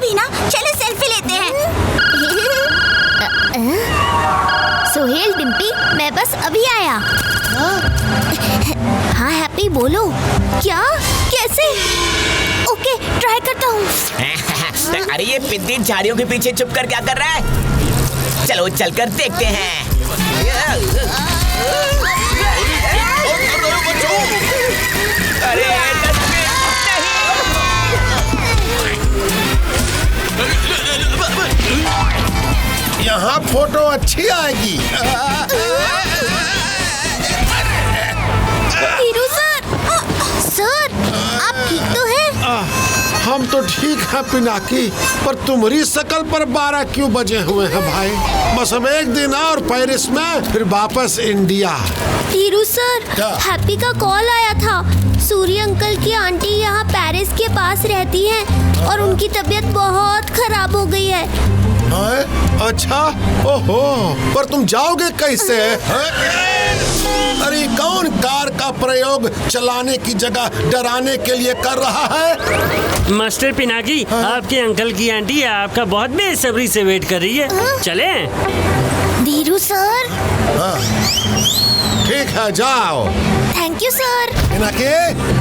बीना, चलो सेल्फी लेते हैं। सोहेल, डिम्पी, मैं बस अभी आया। हाँ हैप्पी, बोलो। क्या? कैसे? ओके, ट्राई करता हूँ। अरे ये पिद्दी झाड़ियों के पीछे छुप कर क्या कर रहा है? चलो चलकर देखते हैं। अरे यहाँ फोटो अच्छी आएगी। हीरू सर, सर आप ठीक तो हैं? हम तो ठीक है पिनाकी, पर तुम्हारी शकल पर 12 क्यों बजे हुए हैं भाई? बस अब एक दिन और पेरिस में, फिर वापस इंडिया। हीरू सर, क्या? हैप्पी का कॉल आया था। सूर्य अंकल की आंटी यहाँ पेरिस के पास रहती हैं और उनकी तबीयत बहुत खराब हो गई है। अच्छा, ओहो, पर तुम जाओगे कैसे? अरे कौन कार का प्रयोग चलाने की जगह डराने के लिए कर रहा है? मास्टर पिनाकी, आपके अंकल की आंटी आपका बहुत बेसब्री से वेट कर रही है। चलें? धीरू सर। ठीक है, जाओ। Thank you sir. पिनाकी,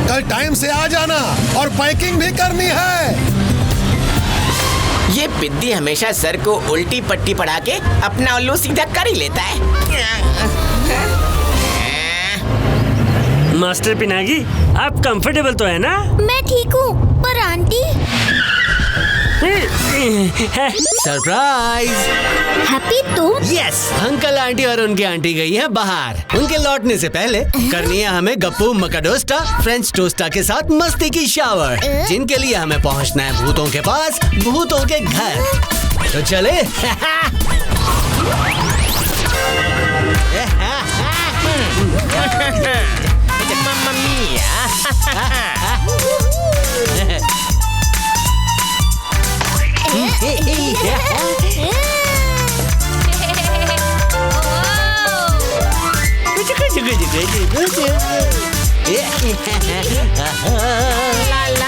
कल टाइम से आ जाना और पैकिंग भी करनी है। ये पिद्दी हमेशा सर को उल्टी पट्टी पढ़ा के अपना उल्लू सीधा कर ही लेता है। मास्टर पिनाकी, आप कंफर्टेबल तो है ना? मैं ठीक हूँ, पर आंटी? सरप्राइज! हैप्पी तुम? यस, अंकल आंटी और उनकी आंटी गई है बाहर। उनके लौटने से पहले करनी है हमें गप्पू मकाडोस्टा फ्रेंच टोस्टा के साथ मस्ती की शावर, जिनके लिए हमें पहुंचना है भूतों के पास, भूतों के घर। तो चले। मम्मा मिया। ला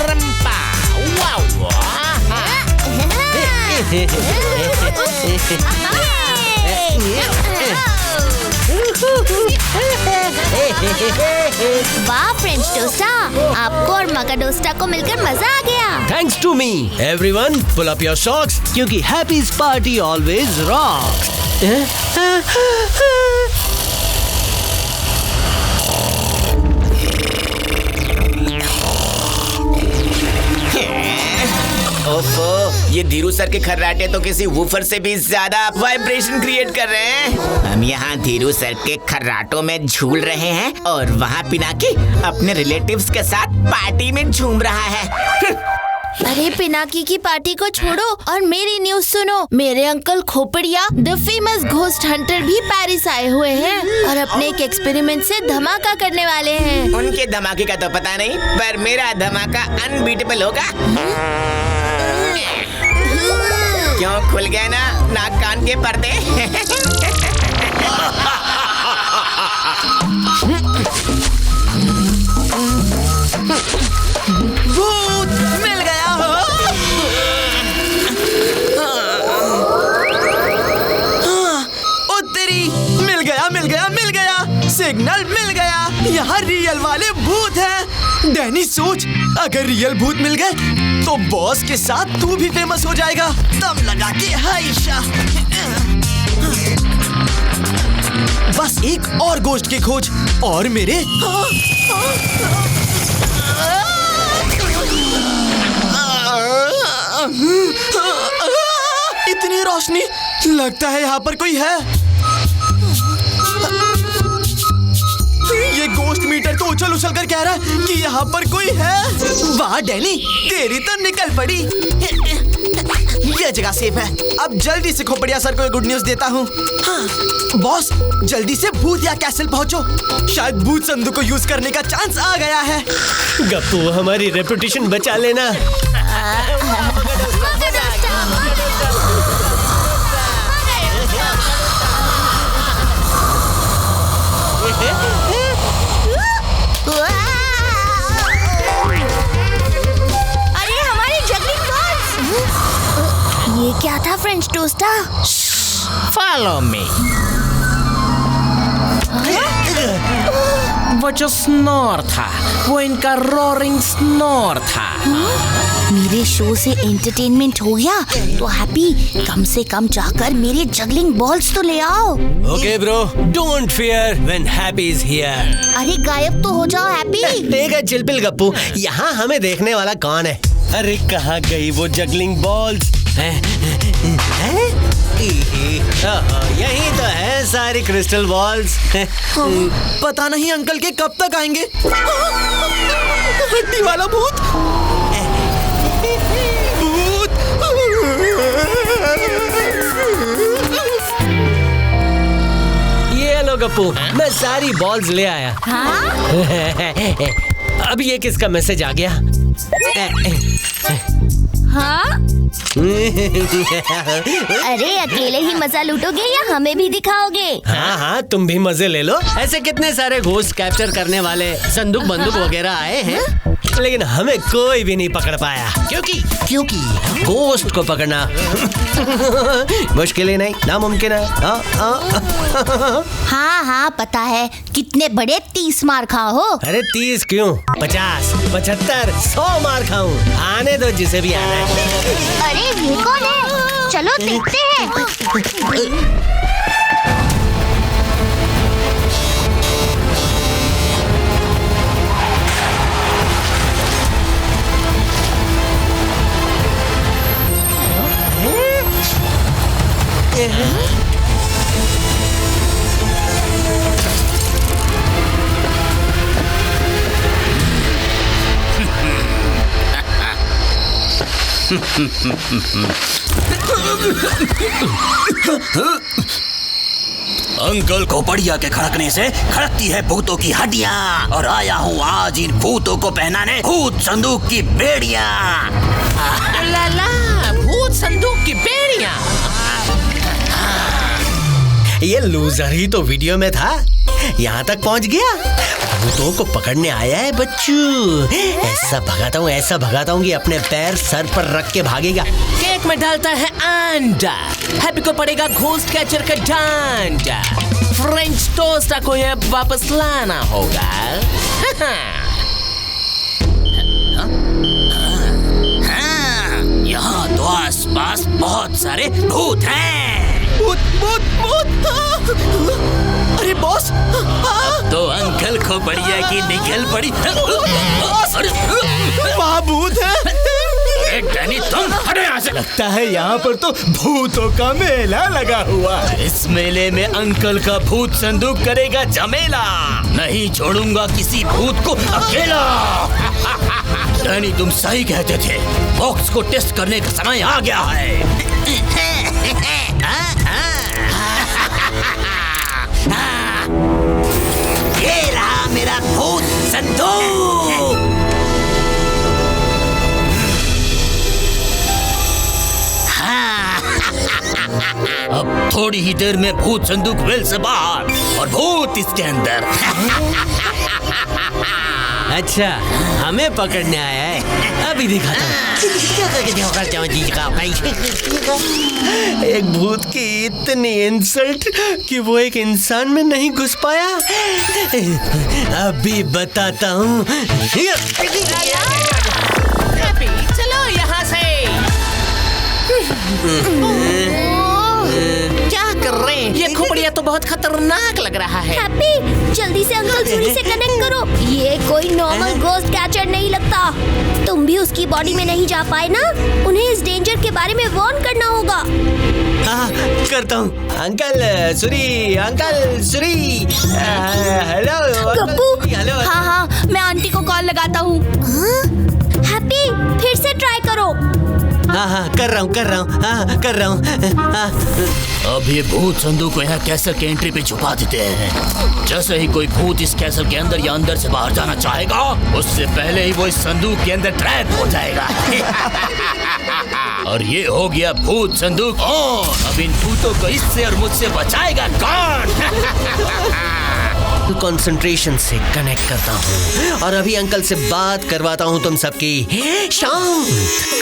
रंपा वाव। वाह फ्रेंच टोस्टा, आपको और मकाडोस्टा को मिलकर मजा आ गया। Thanks to me, everyone, pull up your socks, क्योंकि Happy's party always rocks. ओफो, ये धीरू सर के खर्राटे तो किसी वूफर से भी ज्यादा वाइब्रेशन क्रिएट कर रहे हैं। हम यहाँ धीरू सर के खर्राटों में झूल रहे हैं और वहाँ पिनाकी अपने रिलेटिव्स के साथ पार्टी में झूम रहा है। अरे पिनाकी की पार्टी को छोड़ो और मेरी न्यूज सुनो। मेरे uncle Khopdiya the famous ghost hunter भी पेरिस आए हुए हैं और अपने एक एक्सपेरिमेंट से धमाका करने वाले हैं। उनके धमाके का तो पता नहीं, पर मेरा धमाका अनबीटेबल होगा। क्यों खुल गए ना नाक कान के पर्दे? भूत मिल गया। उत्तरी मिल गया, सिग्नल मिल गया। यहाँ रियल वाले भूत हैं। डैनी सोच, अगर रियल भूत मिल गए तो बॉस के साथ तू भी फेमस हो जाएगा। दम लगा के हाइशा। बस एक और गोश्त की खोज और मेरे इतनी रोशनी, लगता है यहाँ पर कोई है। ये गोश्त मीटर तो उछल उछल कर कह रहा है कि यहाँ पर कोई है। वाह डैनी, तेरी तो निकल पड़ी। ये जगह सेफ है। अब जल्दी से खोपड़िया सर को गुड न्यूज देता हूँ। हाँ, बॉस जल्दी से भूत या कैसल पहुँचो। शायद भूत संदूक को यूज करने का चांस आ गया है। गप्पू, हमारी रेपुटेशन बचा लेना। फ्रेंच टोस्टा। Follow me. वो जो स्नोर था वो इनका रोरिंग स्नोर था। मेरे शो से एंटरटेनमेंट हो गया तो हैप्पी कम से कम जाकर मेरे जगलिंग बॉल्स तो ले आओ। Okay bro, don't fear when happy is here. अरे गायब तो हो जाओ हैप्पी। ठीक है चिलपिल गप्पू, यहाँ हमें देखने वाला कौन है? अरे कहाँ गई वो जगलिंग बॉल्स? यही तो है सारी क्रिस्टल बॉल्स। पता नहीं अंकल के कब तक आएंगे। हड्डी वाला भूत। ये लो गप्पू, मैं सारी बॉल्स ले आया। अब ये किसका मैसेज आ गया? हाँ? अरे अकेले ही मजा लूटोगे या हमें भी दिखाओगे? हाँ हाँ, तुम भी मजे ले लो। ऐसे कितने सारे घोस्ट कैप्चर करने वाले संदूक बंदूक वगैरह आए हैं, लेकिन हमें कोई भी नहीं पकड़ पाया। क्योंकि घोस्ट को पकड़ना मुश्किल ही नहीं, नामुमकिन है। हाँ हाँ पता है, कितने बड़े 30 मार खाओ हो। अरे 30 क्यों, 50, 75, 100 मार खाऊं, आने दो जिसे भी आना है। अरे ये कौन है? चलो देखते हैं। अंकल खोपड़िया के खड़कने से खड़कती है भूतों की हड्डियाँ, और आया हूँ आज इन भूतों को पहनाने भूत संदूक की बेड़ियाँ। लाला, भूत संदूक की बेड़ियाँ। ये लूजर ही तो वीडियो में था, यहाँ तक पहुँच गया। भूतों को पकड़ने आया है बच्चू। ऐसा भगाता हूँ कि अपने पैर सर पर रख के भागेगा। केक में डालता है अंडा, हैप्पी को पड़ेगा घोस्ट कैचर का डंडा। फ्रेंच टोस्टा को ये वापस लाना होगा। यहाँ तो आसपास बहुत सारे भूत हैं। भूत भूत भूत। अरे बॉस, तो अंकल खोपड़िया की निकल पड़ी। वहाँ भूत है। डैनी तुम हटो यहाँ से। लगता है यहाँ पर तो भूतों का मेला लगा हुआ है। इस मेले में अंकल का भूत संदूक करेगा झमेला। नहीं छोड़ूंगा किसी भूत को अकेला। डैनी तुम सही कहते थे, बॉक्स को टेस्ट करने का समय आ गया है। ये रहा मेरा भूत संदूक। अब थोड़ी ही देर में भूत संदूक वेल से बाहर और भूत इसके अंदर। अच्छा, हमें पकड़ने आया है, अभी दिखाता हूँ। एक भूत की इतनी इंसल्ट कि वो एक इंसान में नहीं घुस पाया। अभी बताता हूँ। चलो यहाँ से। क्या कर रहे हैं? ये खोपड़िया तो बहुत खतरनाक लग रहा है। हैप्पी जल्दी से अंकल जुड़ी से कनेक्ट करो। ये कोई नॉर्मल घोस्ट कैचर नहीं लगता। तुम भी उसकी बॉडी में नहीं जा पाए ना, उन्हें इस डेंजर के बारे में वार्न करना होगा। हाँ, करता हूँ। अंकल सुरी, हेलो गप्पू। हेलो। हाँ हाँ, मैं आंटी को कॉल लगाता हूँ। हैप्पी फिर से ट्राई करो। हाँ, कर रहा हूँ। अब ये भूत संदूक को यहाँ कैसल के एंट्री पे छुपा देते हैं। जैसे ही कोई भूत इस कैसल के अंदर या अंदर से बाहर जाना चाहेगा, उससे पहले ही वो इस संदूक के अंदर ट्रैप हो जाएगा। और ये हो गया भूत संदूक ऑन। अब इन भूतों को इससे और मुझसे बचाएगा कौन? कंसंट्रेशन से कनेक्ट करता हूँ और अभी अंकल से बात करवाता हूँ तुम सबकी। शांत।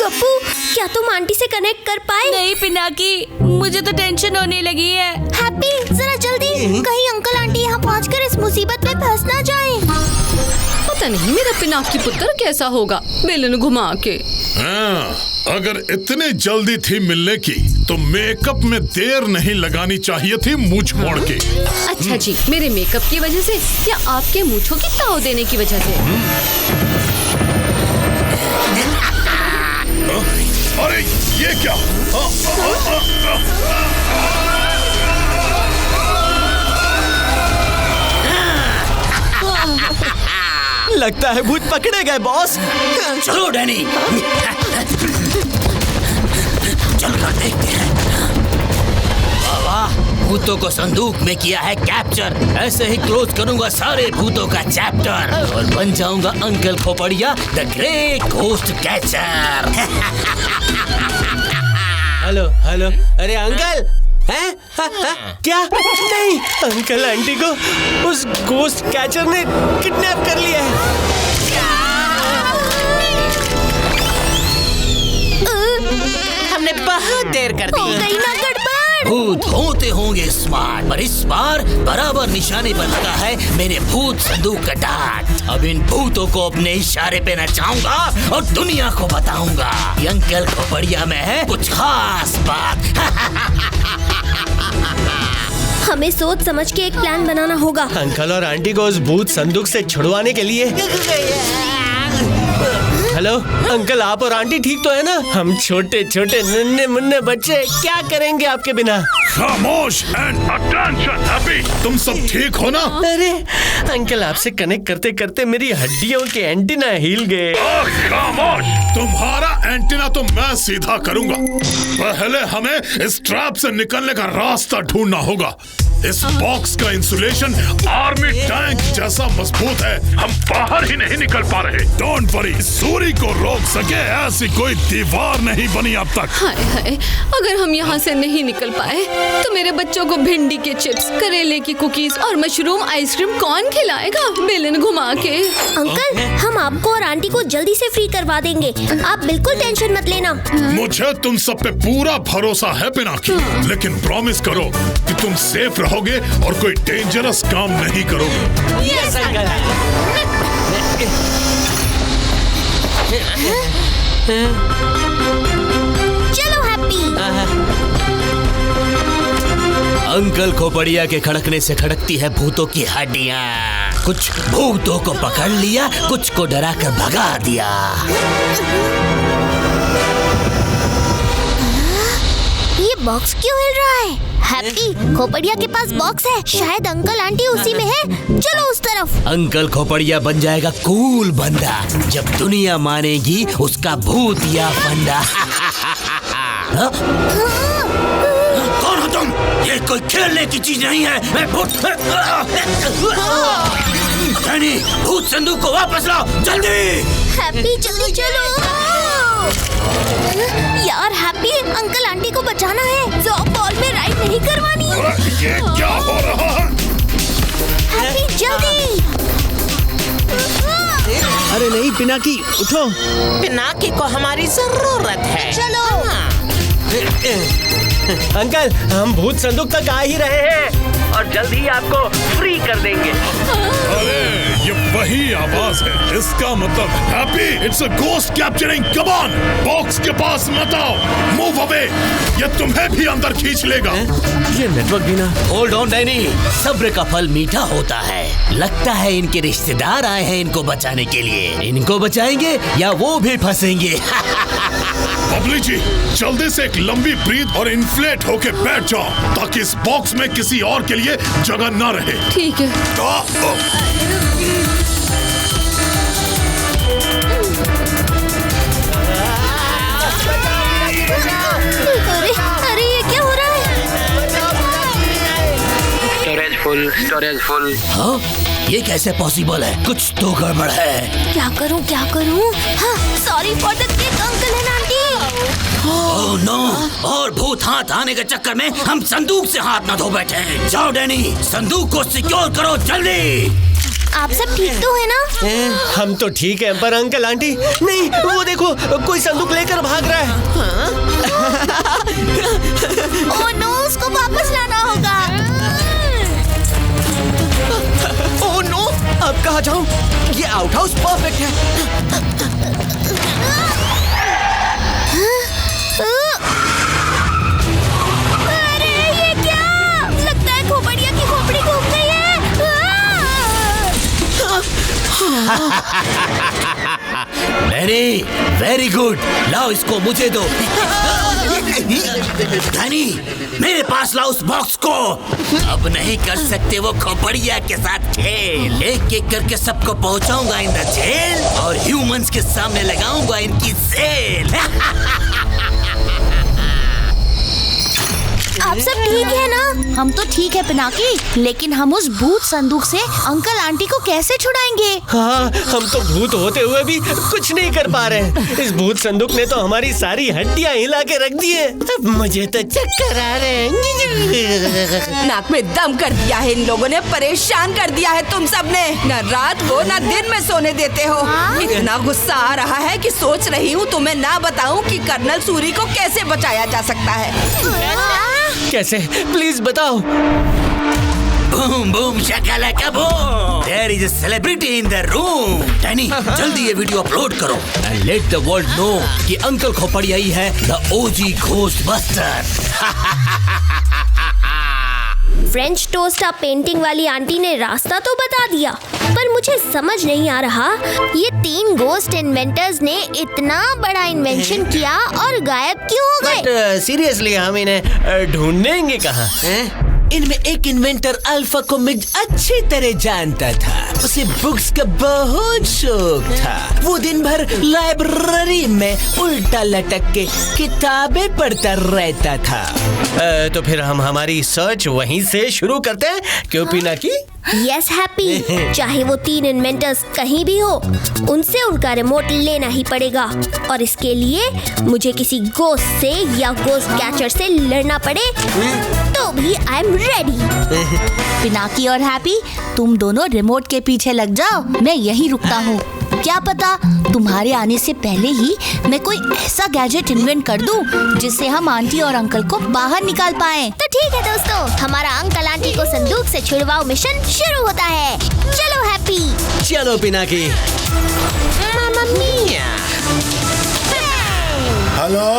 गप्पू क्या तुम आंटी से कनेक्ट कर पाए? नहीं पिनाकी, मुझे तो टेंशन होने लगी है। हैप्पी जरा जल्दी, कहीं अंकल आंटी यहाँ पहुँचकर इस मुसीबत में फंस ना जाएं। पता नहीं मेरा पिनाकी पुत्र कैसा होगा बेलन घुमा के। अगर इतनी जल्दी थी मिलने की तो मेकअप में देर नहीं लगानी चाहिए थी मुंह छोड़ के। अच्छा जी, मेरे मेकअप की वजह से या आपके मूंछों की ताव देने की वजह से? अरे ये क्या? लगता है भूत पकड़े गए बॉस। चलो डैनी, चलकर देखते हैं। वाह, भूतों को संदूक में किया है कैप्चर। ऐसे ही क्लोज करूंगा सारे भूतों का चैप्टर और बन जाऊंगा uncle Khopdiya the great ghost catcher. Hello hello, अरे अंकल हैं? क्या? नहीं, अंकल आंटी को उस घोस्ट कैचर ने किडनैप कर लिया है। हमने बहुत देर कर दी। हो गई ना गड़बड़। भूत होते होंगे स्मार्ट, पर इस बार बराबर निशाने पर लगा है मेरे भूत संदूक का डांट। अब इन भूतों को अपने इशारे पे नचाऊंगा और दुनिया को बताऊंगा कि अंकल खोपड़िया में है कुछ खास बात। हमें सोच समझ के एक प्लान बनाना होगा। अंकल और आंटी को उस भूत संदूक से छुड़वाने के लिए। हेलो अंकल, आप और आंटी ठीक तो है ना? हम छोटे छोटे नन्हे मुन्ने बच्चे क्या करेंगे आपके बिना? खामोश एंड अटेंशन हैप्पी, तुम सब ठीक हो ना? अरे अंकल, आपसे कनेक्ट करते करते मेरी हड्डियों के एंटीना हिल गए। खामोश, तुम्हारा एंटीना तो मैं सीधा करूंगा। पहले हमें इस ट्रैप से निकलने का रास्ता ढूंढना होगा। इस बॉक्स का इंसुलेशन आर्मी टैंक जैसा मजबूत है, हम बाहर ही नहीं निकल पा रहे। डोंट वरी, सूरी को रोक सके ऐसी कोई दीवार नहीं बनी अब तक। हाय हाय, अगर हम यहाँ से नहीं निकल पाए तो मेरे बच्चों को भिंडी के चिप्स, करेले की कुकीज और मशरूम आइसक्रीम कौन खिलाएगा बेलन घुमा के? अंकल, हम आपको और आंटी को जल्दी से फ्री करवा देंगे, आप बिल्कुल टेंशन मत लेना। मुझे तुम सब पे पूरा भरोसा है पिनाकी, लेकिन प्रॉमिस करो कि तुम सेफ रहोगे और कोई डेंजरस काम नहीं करोगे। Yes uncle. चलो हैप्पी। अंकल खोपड़िया के खड़कने से खड़कती है भूतों की हड्डियां। कुछ भूतों को पकड़ लिया, कुछ को डरा कर भगा दिया। ये बॉक्स क्यों हिल रहा है? हैप्पी, खोपड़िया के पास बॉक्स है, शायद अंकल आंटी उसी में है। चलो उस तरफ। अंकल खोपड़िया बन जाएगा कूल बंदा जब दुनिया मानेगी उसका भूत या फंडा। कौन हो तुम? ये कोई खेलने की चीज नहीं है। मैं भूत। डैनी, भूत संदूक को वापस लाओ जल्दी। हैप्पी जल्दी चलो। यार हैप्पी, अंकल आंटी को बचाना है, जॉब बॉल में राइड नहीं करवानी। ये क्या हो रहा है? हैप्पी जल्दी। अरे नहीं पिनाकी, उठो। पिनाकी को हमारी जरूरत है। चलो। अंकल, हम भूत संदूक तक आ ही रहे हैं और जल्द ही आपको फ्री कर देंगे। अरे ये वही आवाज है, इसका मतलब happy, it's a ghost capturing. Come on, box के पास मत आओ, मूव अवे, ये तुम्हें भी अंदर खींच लेगा। ये नेटवर्क भी ना। होल्ड ऑन डैनी, सब्र का फल मीठा होता है। लगता है इनके रिश्तेदार आए हैं इनको बचाने के लिए। इनको बचाएंगे या वो भी फंसेंगे। बबली जी, जल्दी से एक लंबी ब्रीथ और इन्फ्लेट होके बैठ जाओ ताकि इस बॉक्स में किसी और के लिए जगह न रहे। ठीक है। अरे ये क्या हो रहा है? Storage full. हाँ, ये कैसे पॉसिबल है? कुछ तो गड़बड़ है। क्या करूं? हाँ, sorry for the kick uncle and aunty. Oh no, और भूत हाथ आने के चक्कर में हम संदूक से हाथ न धो बैठे हैं। जाओ डैनी, संदूक को सिक्योर करो जल्दी। आप सब ठीक तो है ना? हम तो ठीक हैं, पर अंकल आंटी नहीं, वो देखो कोई संदूक लेकर भाग रहा है। ओह नो, उसको वापस लाना होगा। ओह नो, अब कहाँ जाऊँ? ये आउट हाउस परफेक्ट है। अरे ये क्या? लगता है खोपड़िया की खोपड़ी घूम गई है। Danny, very good. लाओ इसको मुझे दो। डैनी, मेरे पास लाओ उस बॉक्स को। अब नहीं कर सकते वो खोपड़िया के साथ खेल। एक एक करके सबको पहुंचाऊंगा इन द जेल और ह्यूमंस के सामने लगाऊंगा इनकी सेल। आप सब ठीक है ना? हम तो ठीक है पिनाकी, लेकिन हम उस भूत संदूक से अंकल आंटी को कैसे छुड़ाएंगे? हाँ, हम तो भूत होते हुए भी कुछ नहीं कर पा रहे। इस भूत संदूक ने तो हमारी सारी हड्डियां हिला के रख दी है। अब मुझे तो चक्कर आ रहे हैं। नाक में दम कर दिया है इन लोगों ने, परेशान कर दिया है तुम सबने। न रात को न दिन में सोने देते हो। इतना गुस्सा आ रहा है कि सोच रही हूँ तुम्हें ना बताऊं कि कर्नल सूरी को कैसे बचाया जा सकता है। कैसे? प्लीज बताओ। Boom boom shakalaka boom. There is a celebrity in the room. Danny, जल्दी ये वीडियो अपलोड करो and let the world know कि अंकल खोपड़िया ही है the OG Ghostbuster। फ्रेंच टोस्टा पेंटिंग वाली आंटी ने रास्ता तो बता दिया, पर मुझे समझ नहीं आ रहा ये 3 गोस्ट इन्वेंटर्स ने इतना बड़ा इन्वेंशन किया और गायब क्यों हो गए? बट सीरियसली हम इन्हें ढूंढेंगे कहाँ? इनमें एक इन्वेंटर अल्फा को मैं अच्छी तरह जानता था। उसे बुक्स का बहुत शौक था। वो दिन भर लाइब्रेरी में उल्टा लटक के किताबें पढ़ता रहता था। तो फिर हम हमारी सर्च वहीं से शुरू करते हैं, क्यों पिनाकी? यस हैप्पी, चाहे वो 3 इन्वेंटर्स कहीं भी हो, उनसे उनका रिमोट लेना ही पड़ेगा। और इसके लिए मुझे किसी गोस्ट से या गोस्ट कैचर से लड़ना पड़े तो भी आई एम रेडी। पिनाकी और हैप्पी, तुम दोनों रिमोट के पीछे लग जाओ, मैं यहीं रुकता हूँ। क्या पता तुम्हारे आने से पहले ही मैं कोई ऐसा गैजेट इन्वेंट कर दूं जिससे हम आंटी और अंकल को बाहर निकाल पाएं। तो ठीक है दोस्तों, हमारा अंकल आंटी को संदूक से छुड़वाओ मिशन शुरू होता है। चलो हैप्पी। चलो पिनाकी। मामा मिया। हेलो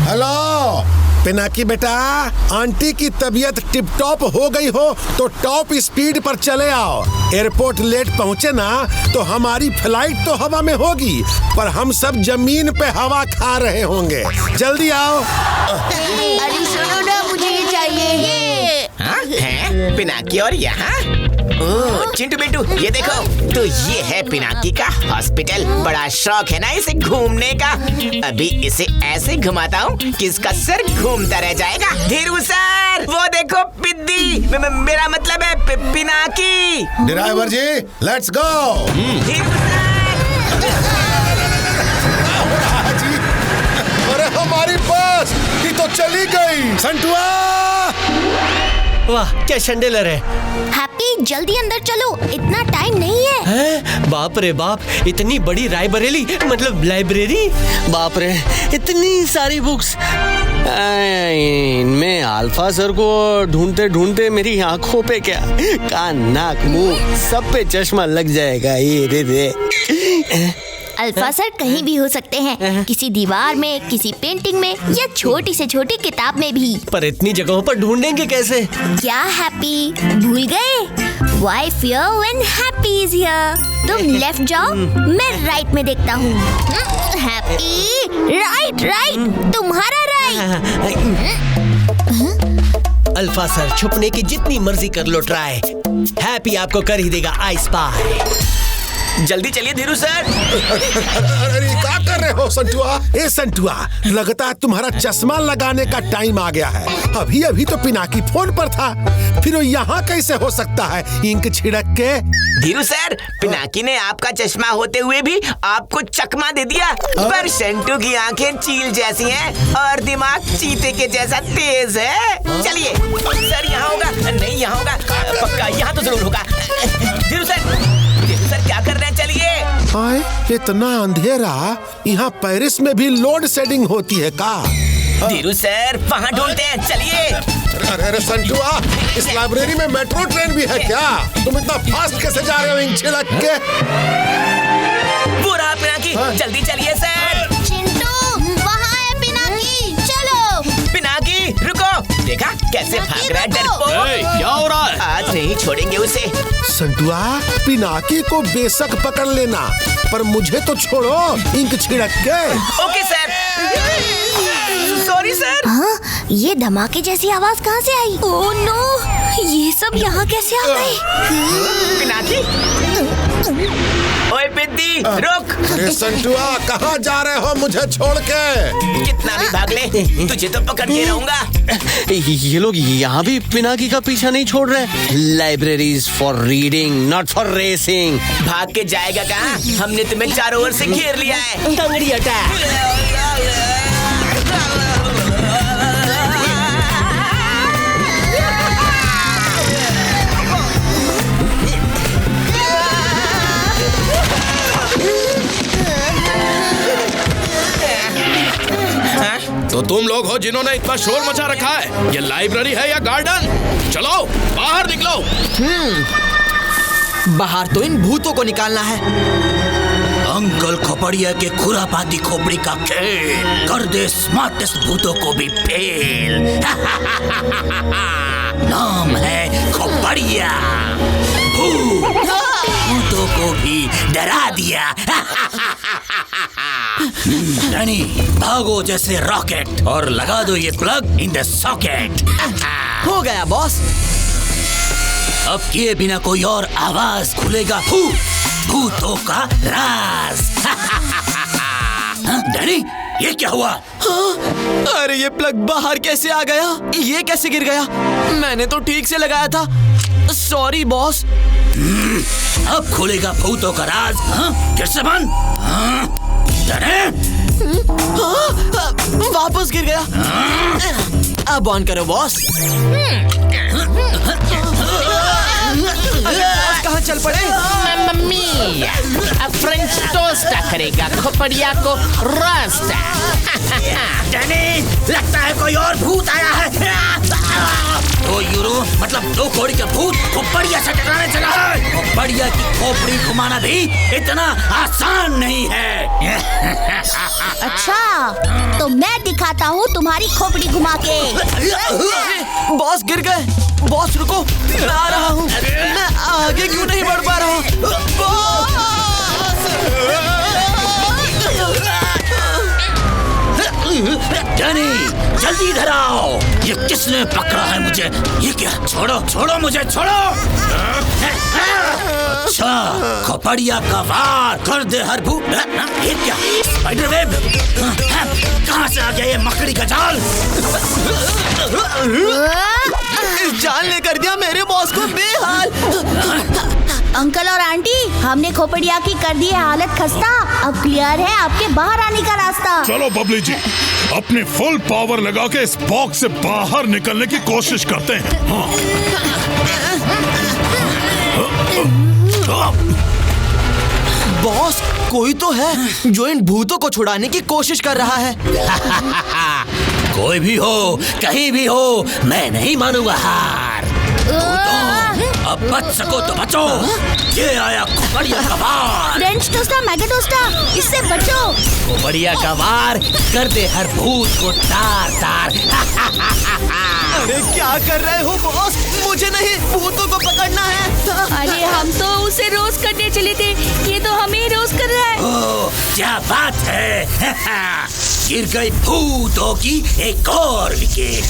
हेलो पिनाकी बेटा, आंटी की तबीयत टिप टॉप हो गई हो तो टॉप स्पीड पर चले आओ। एयरपोर्ट लेट पहुँचे ना तो हमारी फ्लाइट तो हवा में होगी, पर हम सब जमीन पे हवा खा रहे होंगे। जल्दी आओ। अरे सुनो ना, मुझे ये चाहिए। हाँ? है? पिनाकी और यहाँ? ओह चिंटू बिट्टू, ये देखो। तो ये है पिनाकी का हॉस्पिटल। बड़ा शौक है ना इसे घूमने का। अभी इसे ऐसे घुमाता हूँ कि इसका सर घूमता रह जाएगा। धीरू सर, वो देखो पिद्दी, मेरा मतलब है Pinaki. Driver ji, let's go. Dheeru sir. जी, अरे हमारी बस ये तो चली गई। संटुआ, वाह क्या शंडेलर है। हैप्पी जल्दी अंदर चलो, इतना टाइम नहीं है। हैं? बाप रे बाप, इतनी बड़ी रायबरेली, मतलब लाइब्रेरी। बाप रे, इतनी सारी बुक्स। इनमें अल्फा सर को ढूंढते ढूंढते मेरी आंखों पे क्या कान नाक मुंह सब पे चश्मा लग जाएगा। ये रे अल्फा सर कहीं भी हो सकते हैं, किसी दीवार में, किसी पेंटिंग में या छोटी से छोटी किताब में भी। पर इतनी जगहों पर ढूंढेंगे कैसे? क्या हैप्पी भूल गए? Why fear when happy is here? तुम लेफ्ट जाओ, मैं राइट में देखता हूँ। हैप्पी राइट राइट, तुम्हारा राइट। अल्फा सर छुपने की जितनी मर्जी कर लो ट्राई, हैप्पी आपको कर ही देगा आई स्पाई। जल्दी चलिए धीरू सर। अरे क्या कर रहे हो संटुआ? ए संटुआ, लगता है तुम्हारा चश्मा लगाने का टाइम आ गया है। अभी अभी तो पिनाकी फोन पर था, फिर वो यहाँ कैसे हो सकता है इंक छिड़क के? धीरू सर, पिनाकी ने आपका चश्मा होते हुए भी आपको चकमा दे दिया। पर शंटू की आंखें चील जैसी हैं और दिमाग चीते के जैसा तेज है। चलिए सर, यहाँ होगा नहीं, यहाँ होगा पक्का, यहाँ तो जरूर होगा। धीरू सर हाय, इतना अंधेरा, यहाँ पेरिस में भी लोड शेडिंग होती है का? धीरू सर वहाँ ढूंढते हैं, चलिए। अरे संटुआ, इस लाइब्रेरी में मेट्रो ट्रेन भी है क्या? तुम इतना फास्ट कैसे जा रहे हो इन छिड़क के? पूरा पिनाकी, जल्दी चलिए सर। चिंटू, वहाँ है पिनाकी, चलो। पिनाकी रुको, देखा कैसे भाग रहा है डरपोक। क्या हो रहा है? आज नहीं छोड़ेंगे उसे। संटुआ, पिनाकी को बेशक पकड़ लेना, पर मुझे तो छोड़ो इंक छिड़क के। Okay sir. Sorry sir. हाँ, ये धमाके जैसी आवाज कहाँ से आई? ओह नो, ये सब यहाँ कैसे आ गए? पिनाकी, ओए पिद्दी, रुक। अरे संटुआ, कहाँ जा रहे हो मुझे छोड़ के? कितना भी भाग ले, तुझे तो पकड़ के रहूंगा। ये लोग यहाँ भी पिनाकी का पीछा नहीं छोड़ रहे। Libraries for reading, not for racing. भाग के जाएगा कहाँ? हमने तुम्हें चारों ओर से घेर लिया है। टंगड़ी हटा। तो तुम लोग हो जिन्होंने इतना शोर मचा रखा है। ये लाइब्रेरी है या गार्डन? चलो बाहर निकलो। बाहर तो इन भूतों को निकालना है। अंकल खोपड़िया के खुरापाती खोपड़ी का खेल कर दे स्मार्टेस्ट भूतों को भी फेल। नाम है खोपड़िया, भूतों को भी डरा दिया। रानी, भागो जैसे रॉकेट और लगा दो ये प्लग इन द सॉकेट। हो गया बॉस। अब किए बिना कोई और आवाज खुलेगा भूतों का राज। डैनी, ये क्या हुआ? अरे ये प्लग बाहर कैसे आ गया? ये कैसे गिर गया? मैंने तो ठीक से लगाया था। Sorry boss. अब खुलेगा भूतों का राज। फिर से बंद। वापस गिर गया। अब ऑन करो बॉस। कहाँ चल पड़े? मम्मी, अब फ्रेंच टोस्ट करेगा खोपड़िया को रोस्ट। डैनी, लगता है कोई और भूत आया है। 2 यूरो मतलब 2 कौड़ी का भूत खोपड़िया से टकराने चला है। खोपड़िया की खोपड़ी घुमाना भी इतना आसान नहीं है। अच्छा, तो मैं दिखाता हूँ तुम्हारी खोपड़ी घुमा के। बॉस गिर गए। बॉस रुको, मैं आ रहा हूँ। मैं आगे क्यों नहीं बढ़ पा रहा? डैनी, जल्दी इधर आओ। ये किसने पकड़ा है मुझे? ये क्या? छोड़ो छोड़ो मुझे, छोड़ो। अच्छा, खोपड़िया का वार कर दे हर भूत। ये क्या? Spider web? कहाँ से आ गया ये मकड़ी का जाल? इस जाल ने कर दिया मेरे बॉस को बेहाल। अंकल और आंटी, हमने खोपड़िया की कर दी है हालत खस्ता। अब क्लियर है आपके बाहर आने का रास्ता। चलो बबली जी, अपनी फुल पावर लगा के इस बॉक्स से बाहर निकलने की कोशिश करते हैं। बॉस, कोई तो है जो इन भूतों को छुड़ाने की कोशिश कर रहा है। कोई भी हो, कहीं भी हो, मैं नहीं मानूंगा हार। अब बच सको तो बचो। ये आया खोपड़िया का वार। फ्रेंच टोस्टा, मैगी टोस्टा, इससे बचो। खोपड़िया का वार कर दे हर भूत को तार तार। अरे क्या कर रहे हो बॉस? मुझे नहीं, भूतों को पकड़ना है। अरे हम तो उसे रोस्ट करने चले थे, ये तो हमें रोस्ट कर रहा है। ओह, क्या बात है। गिर गई भूतों की एक और विकेट।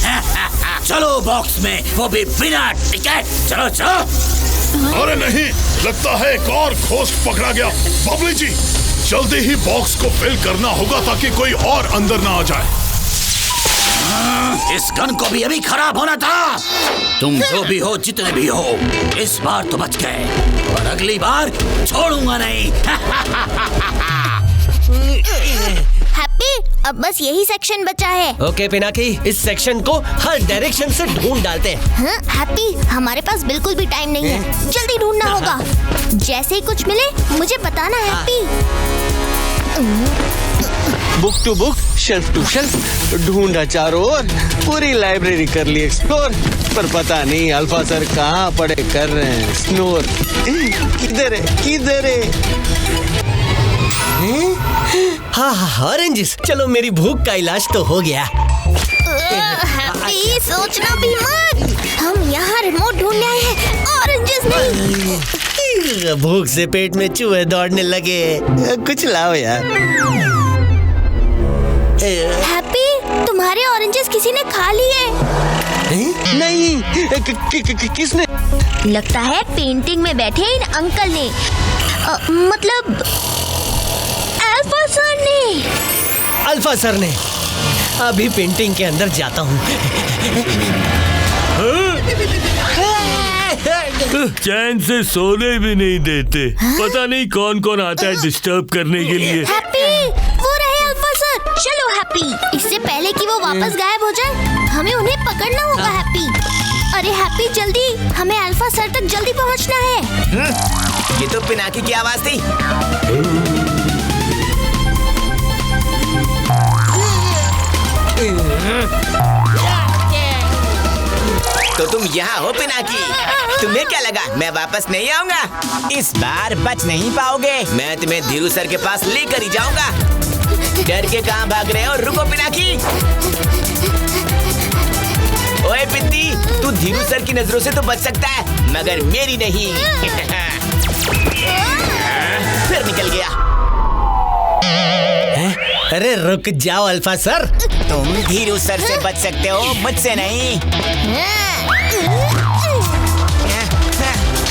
चलो बॉक्स में, वो भी बिना टिकट। चलो चलो। अरे नहीं, लगता है एक और घोस्ट पकड़ा गया। बबली जी, जल्दी ही बॉक्स को फिल करना होगा ताकि कोई और अंदर ना आ जाए। इस गन को भी अभी खराब होना था। तुम जो भी हो, जितने भी हो, इस बार तो बच गए और अगली बार छोड़ूंगा नहीं। हैप्पी, अब बस यही सेक्शन बचा है। ओके पिनाकी, इस सेक्शन को हर डायरेक्शन से ढूंढ डालते हैं। हाँ, हैप्पी, हमारे पास बिल्कुल भी टाइम नहीं है, जल्दी ढूंढना होगा। जैसे ही कुछ मिले मुझे बताना Happy. Book to book, shelf to shelf ढूंढा चारों ओर, पूरी लाइब्रेरी कर ली एक्सप्लोर, पर पता नहीं अल्फा सर कहाँ पड़े कर रहे हैं स्नोर। किधर है? हाँ, ऑरेंजेस। चलो मेरी भूख का इलाज तो हो गया। हैप्पी, सोचना भी मत, हम यहाँ रिमोट ढूंढने आए हैं, ऑरेंजेस नहीं। भूख से पेट में चूहे दौड़ने लगे, कुछ लाओ यार। हैप्पी, तुम्हारे ऑरेंजेस किसी ने खा लिए। नहीं, किसने? लगता है पेंटिंग में बैठे इन अंकल ने, मतलब अल्फा सर ने। अल्फा सर ने। अभी पेंटिंग के अंदर जाता हूँ। चैन से सोने भी नहीं देते। पता नहीं कौन कौन आता है डिस्टर्ब करने के लिए। हैप्पी, वो रहे अल्फा सर। चलो हैप्पी, इससे पहले कि वो वापस गायब हो जाए, हमें उन्हें पकड़ना होगा। हैप्पी, अरे हैप्पी जल्दी, हमें अल्फा सर तक जल्दी पहुंचना है। ये तो पिनाकी की आवाज थी। तो तुम यहाँ हो पिनाकी? तुम्हें क्या लगा मैं वापस नहीं आऊंगा? इस बार बच नहीं पाओगे, मैं तुम्हें धीरू सर के पास लेकर ही जाऊंगा। डर के कहाँ भाग रहे हो? रुको पिनाकी। ओए पित्ती, तू धीरू सर की नजरों से तो बच सकता है, मगर मेरी नहीं। फिर निकल गया। अरे रुक जाओ अल्फा सर। तुम धीरू सर से बच सकते हो, मुझसे नहीं।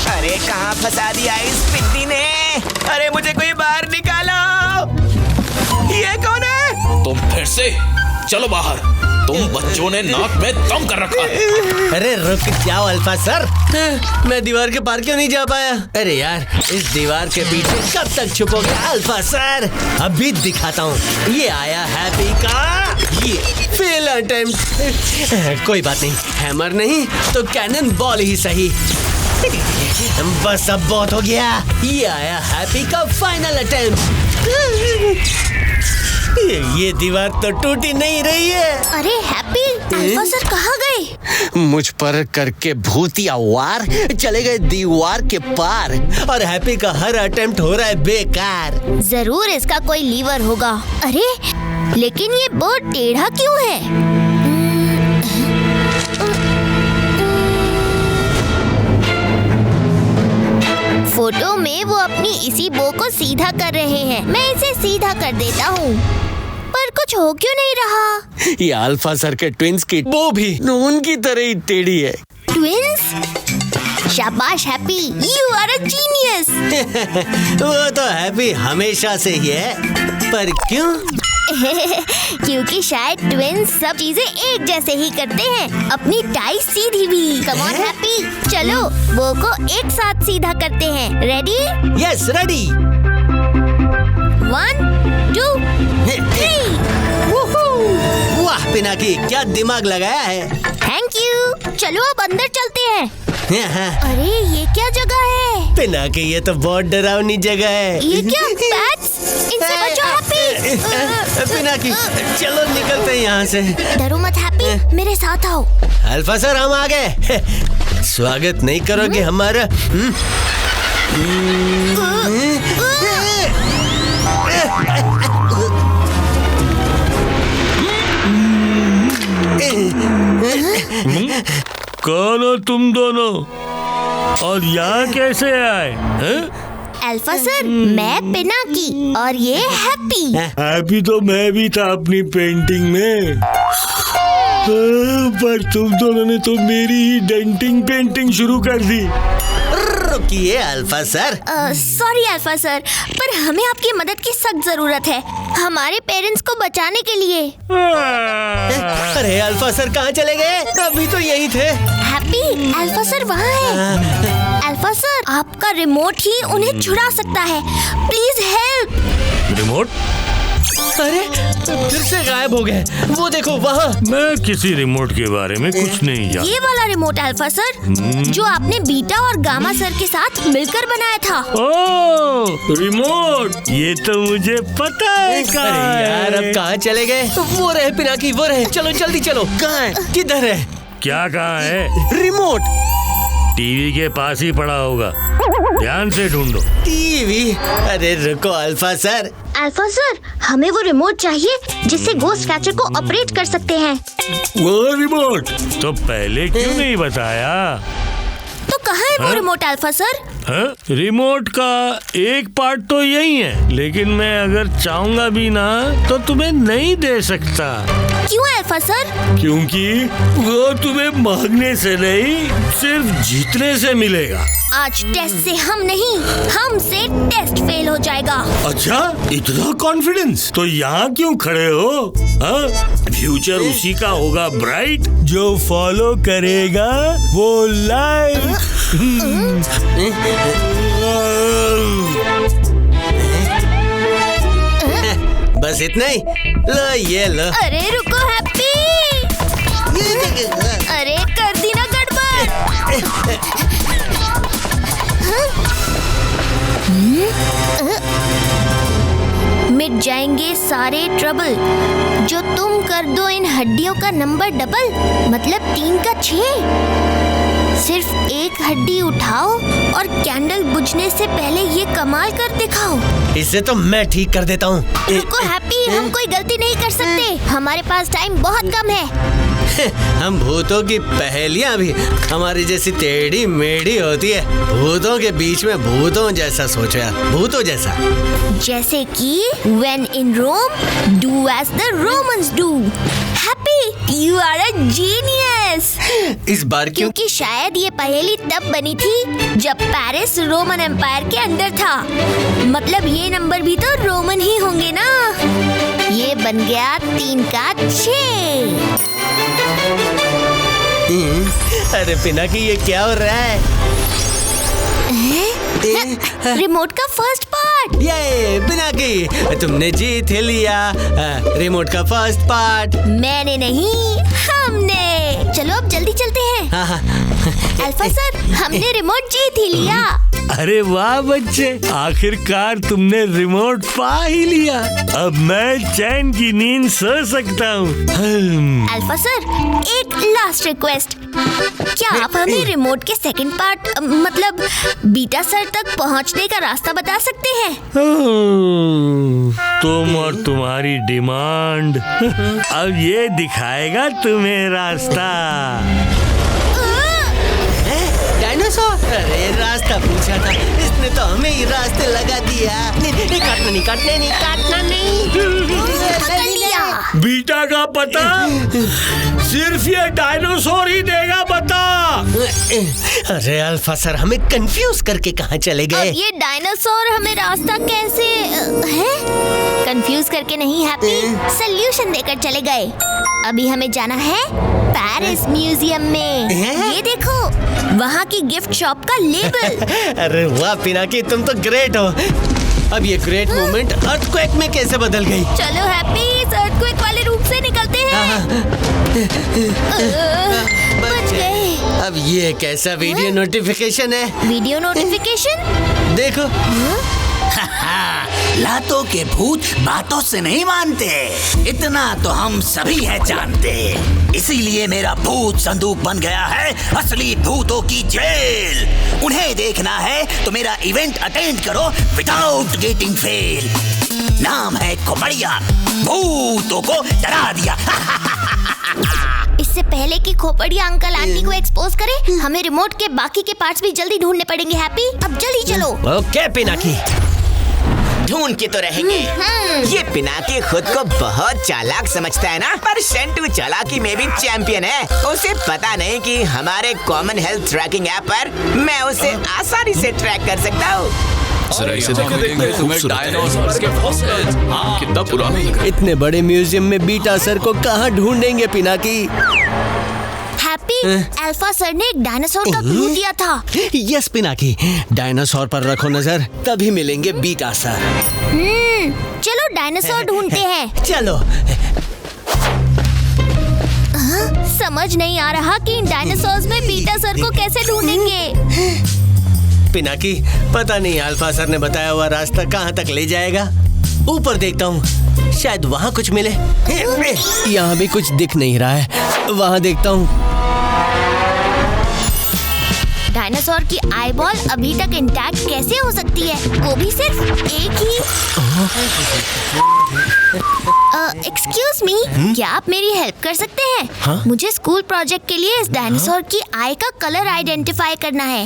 अरे कहाँ फंसा दिया इस पित्ती ने? अरे मुझे कोई बाहर निकालो। ये कौन है? तुम फिर से चलो बाहर, तुम बच्चों ने नाक में दम कर रखा है। अरे रुक जाओ अल्फा सर, मैं दीवार के पार क्यों नहीं जा पाया? अरे यार, इस दीवार के पीछे कब तक छुपोगे अल्फा सर? अभी दिखाता हूँ। ये आया हैप्पी का ये फेल अटेम्प्ट। कोई बात नहीं, हैमर नहीं तो कैनन बॉल ही सही। बस अब बहुत हो गया। ये आया हैप्पी का फाइनल अटेम्प्ट। ये दीवार तो टूटी नहीं रही है। अरे हैप्पी, अल्फा सर कहाँ गए? मुझ पर करके भूतिया वार चले गए दीवार के पार, और हैप्पी का हर अटेम्प्ट हो रहा है बेकार। जरूर इसका कोई लीवर होगा। अरे लेकिन ये बोर्ड टेढ़ा क्यों है? फोटो में वो अपनी इसी बो को सीधा कर रहे हैं। मैं इसे सीधा कर देता हूँ, पर कुछ हो क्यों नहीं रहा? ये अल्फा सर के ट्विंस की बो भी उनकी तरह ही टेढ़ी है। ट्विंस? शाबाश Happy, you are a genius. वो तो हैप्पी हमेशा से ही है, पर क्यों? क्योंकि शायद ट्विंस सब चीजें एक जैसे ही करते हैं, अपनी टाई सीधी भी। कम ऑन हैप्पी, चलो वो को एक साथ सीधा करते हैं। रेडी? Yes ready. 1 2 3। वाह पिनाकी, क्या दिमाग लगाया है। Thank you. चलो अब अंदर चलते हैं। अरे ये क्या जगह है? पिनाकी, ये तो बहुत डरावनी जगह है। ये क्या बैट्स? इनसे बचो हैप्पी। पिनाकी, चलो निकलते हैं यहाँ से। डरो मत हैप्पी, मेरे साथ आओ। अल्फा सर हम आ गए। स्वागत नहीं करोगे हमारा? कौन हो तुम दोनों और यहाँ कैसे आए हैं? अल्फा सर, मैं पिनाकी और ये हैप्पी। हैप्पी तो मैं भी था अपनी पेंटिंग में, पर तुम दोनों ने तो मेरी ही डेंटिंग पेंटिंग शुरू कर दी। रुकिए alpha sir. Sorry alpha sir, पर हमें आपकी मदद की सख्त जरूरत है, हमारे पेरेंट्स को बचाने के लिए। अरे अल्फा सर कहाँ चले गए? अभी तो यही थे। हैप्पी, अल्फा सर वहाँ है। अल्फा सर, आपका रिमोट ही उन्हें छुड़ा सकता है, प्लीज हेल्प। रिमोट? अरे फिर से गायब हो गए। वो देखो वहाँ। मैं किसी रिमोट के बारे में कुछ नहीं जानता। ये वाला रिमोट अल्फा सर, जो आपने बीटा और गामा सर के साथ मिलकर बनाया था। ओह रिमोट, ये तो मुझे पता है। अरे यार अब कहाँ चले गए? वो रहे पिनाकी, वो रहे। चलो जल्दी चलो। कहाँ है? किधर है? क्या कहाँ है? रिमोट टीवी के पास ही पड़ा होगा, ध्यान से ढूंढो। टीवी? अरे रुको अल्फा सर। अल्फा सर, हमें वो रिमोट चाहिए जिससे गोस्ट कैचर को ऑपरेट कर सकते हैं। वो रिमोट तो पहले क्यों नहीं बताया? तो कहाँ है वो रिमोट अल्फा सर? हाँ? रिमोट का एक पार्ट तो यही है, लेकिन मैं अगर चाहूँगा भी ना तो तुम्हें नहीं दे सकता। क्यों अल्फा सर? क्योंकि वो तुम्हें मांगने से नहीं, सिर्फ जीतने से मिलेगा। आज टेस्ट से हम नहीं, हमसे टेस्ट फेल हो जाएगा। अच्छा, इतना कॉन्फिडेंस? तो यहाँ क्यों खड़े हो? हाँ? फ्यूचर उसी का होगा ब्राइट, जो फॉलो करेगा वो लाइफ। बस इतना ही? लो ये लो। अरे रुको हैप्पी, अरे कर दी ना गड़बड़। मिट जाएंगे सारे ट्रबल जो तुम कर दो इन हड्डियों का नंबर डबल, मतलब 3 का 6। सिर्फ एक हड्डी उठाओ और कैंडल बुझने से पहले ये कमाल कर दिखाओ। इसे तो मैं ठीक कर देता हूँ। रुको हैप्पी, हम कोई गलती नहीं कर सकते, हमारे पास टाइम बहुत कम है। हम भूतों की पहेलियाँ भी हमारी जैसी टेढ़ी मेढ़ी होती है। भूतों के बीच में भूतों जैसा सोचो यार, भूतों जैसा। जैसे कि when in Rome, do as the Romans do. Happy, you are a genius. इस बार क्यों? क्योंकि शायद ये पहेली तब बनी थी जब पेरिस रोमन एम्पायर के अंदर था, मतलब ये नंबर भी तो रोमन ही होंगे ना। ये बन गया 3 का 6। अरे पिनाकी ये क्या हो रहा है? रिमोट का फर्स्ट पार्ट। ये पिनाकी, तुमने जीत ही लिया रिमोट का फर्स्ट पार्ट। मैंने नहीं, हमने। चलो अब जल्दी चलते हैं। अल्फा सर, हमने रिमोट जीत ही लिया। अरे वाह बच्चे, आखिरकार तुमने रिमोट पा ही लिया। अब मैं चैन की नींद सो सकता हूँ। अल्फा सर, एक लास्ट रिक्वेस्ट, क्या आप हमें रिमोट के सेकंड पार्ट मतलब बीटा सर तक पहुँचने का रास्ता बता सकते हैं? तुम और तुम्हारी डिमांड अब ये दिखाएगा तुम्हें रास्ता। डायनासोर? अरे रास्ता पूछा था, इसने तो हमें ही रास्ते लगा दिया। काटना नहीं। बीटा का पता सिर्फ ये डायनासोर ही देगा पता। अरे अल्फा सर, हमें कंफ्यूज करके कहाँ चले गए? अब ये डायनासोर हमें रास्ता कैसे है? कंफ्यूज करके नहीं हैप्पी, सल्यूशन देकर चले गए। अभी हमें जाना है पेरिस म्यूजियम में। ये देखो, वहाँ की गिफ्ट शॉप का लेबल। अरे वाह पिनाकी, तुम तो ग्रेट हो। अब ये ग्रेट मोमेंट अर्थक्वेक में कैसे बदल गई? चलो हैप्पी, इस अर्थक्वेक वाले रूप से निकलते हैं। बच गए। अब ये कैसा वीडियो नोटिफिकेशन है? Video notification? देखो। लातों के भूत बातों से नहीं मानते, इतना तो हम सभी है जानते। इसीलिए मेरा भूत संदूक बन गया है असली भूतों की जेल। उन्हें देखना है तो मेरा इवेंट अटेंड करो विदाउट गेटिंग फेल। नाम है खोपड़िया, भूतों को डरा दिया। इससे पहले कि खोपड़िया अंकल आंटी को एक्सपोज करे, हमें रिमोट के बाकी के पार्ट्स भी जल्दी ढूंढने पड़ेंगे। हैप्पी, अब जल्दी चलो। ओके पिनाकी। ढूंढ के तो रहेंगे। ये पिनाकी खुद को बहुत चालाक समझता है ना, पर शेंटू चालाकी में भी चैंपियन है। उसे पता नहीं कि हमारे कॉमन हेल्थ ट्रैकिंग ऐप पर मैं उसे आसानी से ट्रैक कर सकता हूँ। कितना पुराना। इतने बड़े म्यूजियम में बीटा सर को कहाँ ढूंढेंगे पिनाकी? हैप्पी, अल्फा सर ने एक डायनासोर का क्लू दिया था। यस पिनाकी, डायनासोर पर रखो नजर, तभी मिलेंगे बीटा सर। चलो डायनासोर ढूंढते हैं। चलो। समझ नहीं आ रहा कि इन डायनासोर्स में बीटा सर को कैसे ढूंढेंगे। पिनाकी, पता नहीं अल्फा सर ने बताया हुआ रास्ता कहाँ तक ले जाएगा। ऊपर देखता हूँ, शायद वहाँ कुछ मिले। यहाँ भी कुछ दिख नहीं रहा है, वहाँ देखता हूँ। डायनासोर की आईबॉल अभी तक इंटैक्ट कैसे हो सकती है, वो भी सिर्फ एक ही। एक्सक्यूज मी, क्या आप मेरी हेल्प कर सकते हैं? हाँ? मुझे स्कूल प्रोजेक्ट के लिए इस डायनासोर की आई का कलर आइडेंटिफाई करना है।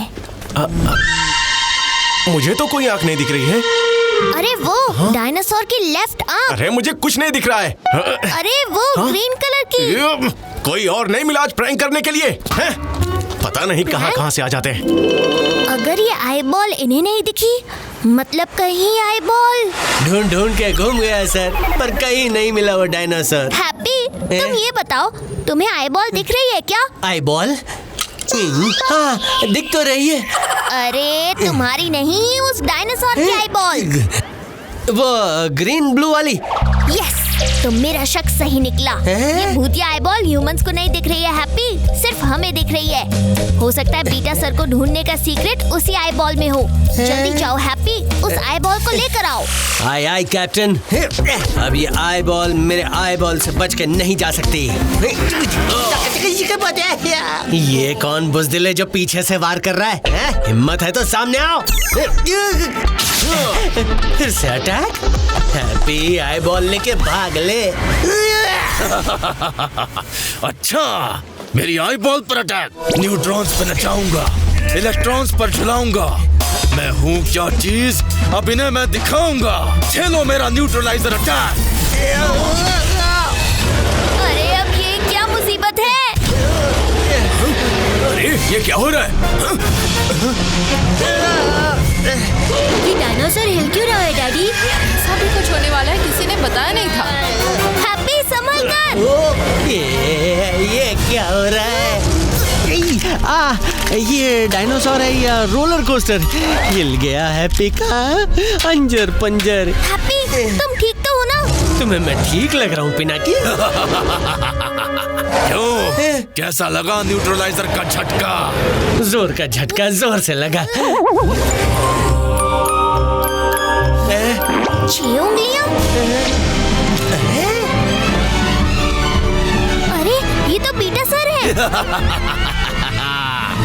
मुझे तो कोई आँख नहीं दिख रही है। अरे वो डायनासोर की लेफ्ट आंख। अरे मुझे कुछ नहीं दिख रहा है। अरे वो ग्रीन कलर की। कोई और नहीं मिला आज प्रैंक करने के लिए है? पता नहीं कहाँ से आ जाते हैं। अगर ये आईबॉल इन्हें नहीं दिखी, मतलब कहीं आईबॉल ढूंढ ढूंढ के घूम गया सर, पर कहीं नहीं मिला वो डायनासोर। हैप्पी, तुम ये बताओ, तुम्हें आईबॉल दिख रही है क्या? आईबॉल? हाँ, दिख तो रही है। अरे तुम्हारी नहीं, उस डायनासोर की आईबॉल। वो ग्रीन ब्लू वाली। यस, तो मेरा शक सही निकला। ये भूतिया आईबॉल ह्यूमंस को नहीं दिख रही है हैप्पी, सिर्फ हमें दिख रही है। हो सकता है बीटा सर को ढूंढने का सीक्रेट उसी आईबॉल में हो। जल्दी जाओ हैप्पी, उस आईबॉल को लेकर आओ। आय आय कैप्टन। अब ये आईबॉल मेरे आईबॉल से बच के नहीं जा सकती। ये कौन बुज़दिल है जो पीछे से वार कर रहा है? हिम्मत है तो सामने आओ। फिर से अटैक। हैप्पी आईबॉल लेके भाग ले। अच्छा, मेरी आईबॉल पर अटैक। न्यूट्रॉन्स पर नचाऊंगा, इलेक्ट्रॉन्स पर झुलाऊंगा। मैं हूँ क्या चीज, अब इन्हें मैं दिखाऊंगा। झेलो मेरा न्यूट्रलाइजर अटैक। अरे अब ये क्या मुसीबत है? अरे ये क्या हो रहा है? ये डायनासोर हिल क्यों रहा है डैडी? ऐसा भी कुछ होने वाला है, किसी ने बताया नहीं था। हैप्पी संभल कर। ये क्या हो रहा है? ये डायनासोर है या रोलर कोस्टर? हिल गया हैप्पी का अंजर पंजर। हैप्पी, तुम ठीक तो हो ना? तुम्हें मैं ठीक लग रहा हूँ पिनाकी? क्यों? कैसा लगा न्यूट्रलाइजर का झटका? जोर का झटका जोर से लगा। 6 उंगलियां? अरे ये तो बीटा सर है।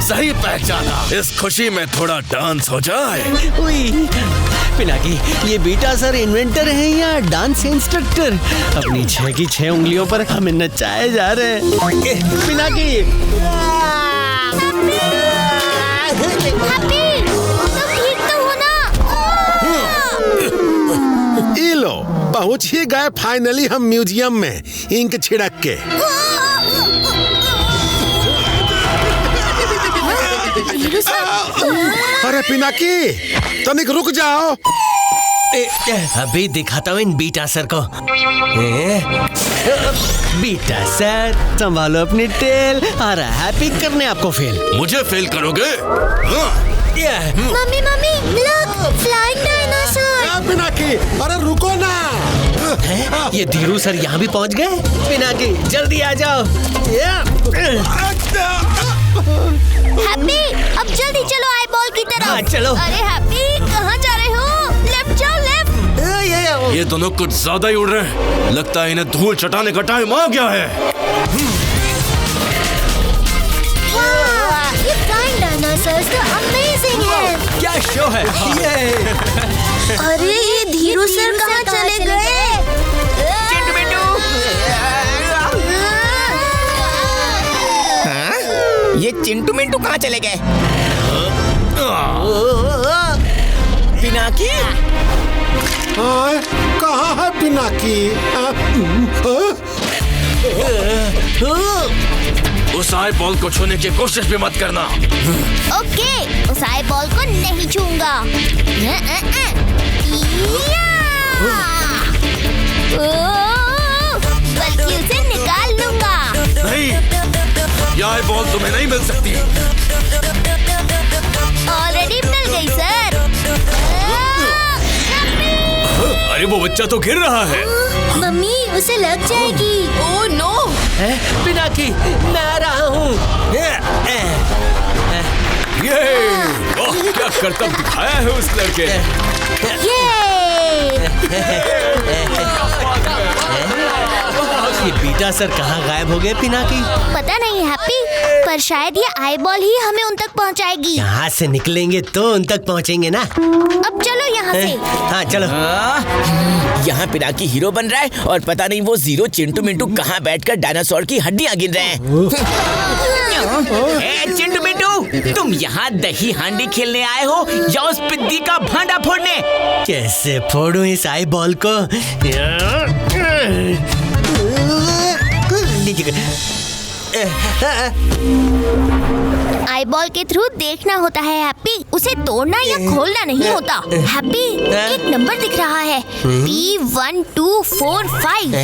सही पहचाना। इस खुशी में थोड़ा डांस हो जाए। पिनाकी, ये बीटा सर इन्वेंटर है या डांस इंस्ट्रक्टर? अपनी 6 की 6 उंगलियों पर हमें नचाए जा रहे हैं। पिनाकी, हैप्पी, तुम ठीक तो हो ना? ये लो, पहुंच ही गए फाइनली हम म्यूजियम में, इंक छिड़क के। अरे पिनाकी, तनिक रुक जाओ। अभी दिखाता हूँ इन बीटा सर को। बीटा सर, संभालो अपनी टेल। आ रहा हैप्पी करने आपको फेल। मुझे फेल करोगे? Mummy mummy, look, flying dinosaur. Pinaki, अरे रुको ना। ये धीरू सर यहाँ भी पहुँच गए। पिनाकी, जल्दी आ जाओ। हैप्पी, अब जल्दी चलो आईबॉल की तरफ। हाँ, चलो। अरे हैप्पी, कहाँ जा रहे हो? लेफ्ट जाओ, लेफ्ट। ये दोनों कुछ ज्यादा ही उड़ रहे हैं। लगता है इन्हें धूल चटाने का टाइम आ गया है। ये फ्लाइंग डायनासोर्स तो अमेजिंग है। क्या शो है ये? अरे ये धीरू सर कहाँ चले गए? ये चिंटू मिंटू कहाँ चले गए? पिनाकी? कहाँ है पिनाकी? उस आई बॉल को छूने की कोशिश भी मत करना। ओके, उस आई बॉल को नहीं छूंगा। बल्कि उसे निकाल लूंगा। नहीं, ये आई बॉल तुम्हें नहीं मिल सकती। ऑलरेडी मिल गई सर। अरे वो बच्चा तो गिर रहा है। मम्मी उसे लग जाएगी। Oh no. पिनाकी मैं आ रहा हूँ। ये क्या करतब दिखाया है उस लड़के ने। ये बीटा सर कहाँ गायब हो गए पिनाकी? पता नहीं हैप्पी, पर शायद ये आई बॉल ही हमें उन तक पहुंचाएगी। यहाँ से निकलेंगे तो उन तक पहुँचेंगे ना। अब चलो यहाँ से। हाँ चलो। यहाँ पिनाकी हीरो बन रहा है और पता नहीं वो जीरो चिंटू मिंटू कहाँ बैठकर डायनासोर की हड्डियाँ गिन रहे हैं। ए, चिंटू मिंटू, तुम यहाँ दही हांडी खेलने आए हो या उस पिद्दी का भांडा फोड़ने? कैसे फोड़ूं इस आई बॉल को? आई बॉल के थ्रू देखना होता है हैप्पी, उसे तोड़ना या खोलना नहीं होता। हैप्पी एक नंबर दिख रहा है, P1245।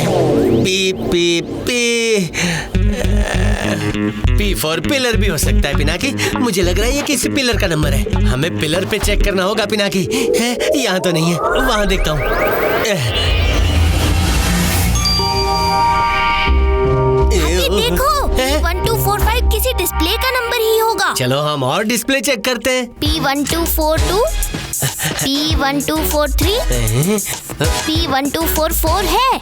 P फॉर पिलर भी हो सकता है पिनाकी। मुझे लग रहा है ये किसी पिलर का नंबर है। हमें पिलर पे चेक करना होगा पिनाकी। यहाँ तो नहीं है, वहाँ देखता हूँ। देखो, 1245 किसी डिस्प्ले का नंबर ही होगा। चलो हम और डिस्प्ले चेक करते हैं। P1242, P1243, P1244 है।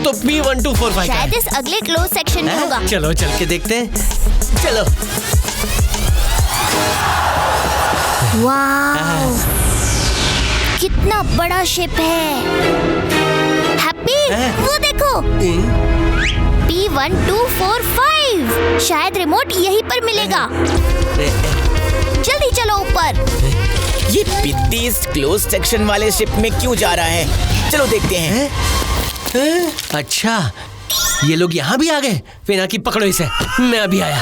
तो P1245 शायद इस अगले क्लोज सेक्शन में होगा। चलो चल के देखते हैं। चलो। वाव, कितना बड़ा शिप है। हैप्पी वो देखो, P1245। शायद रिमोट यहीं पर मिलेगा। जल्दी चलो ऊपर। ये पिद्दी इस क्लोज सेक्शन वाले शिप में क्यों जा रहा है? चलो देखते हैं। अच्छा, ये लोग यहाँ भी आ गए। पिनाकी पकड़ो इसे, मैं अभी आया।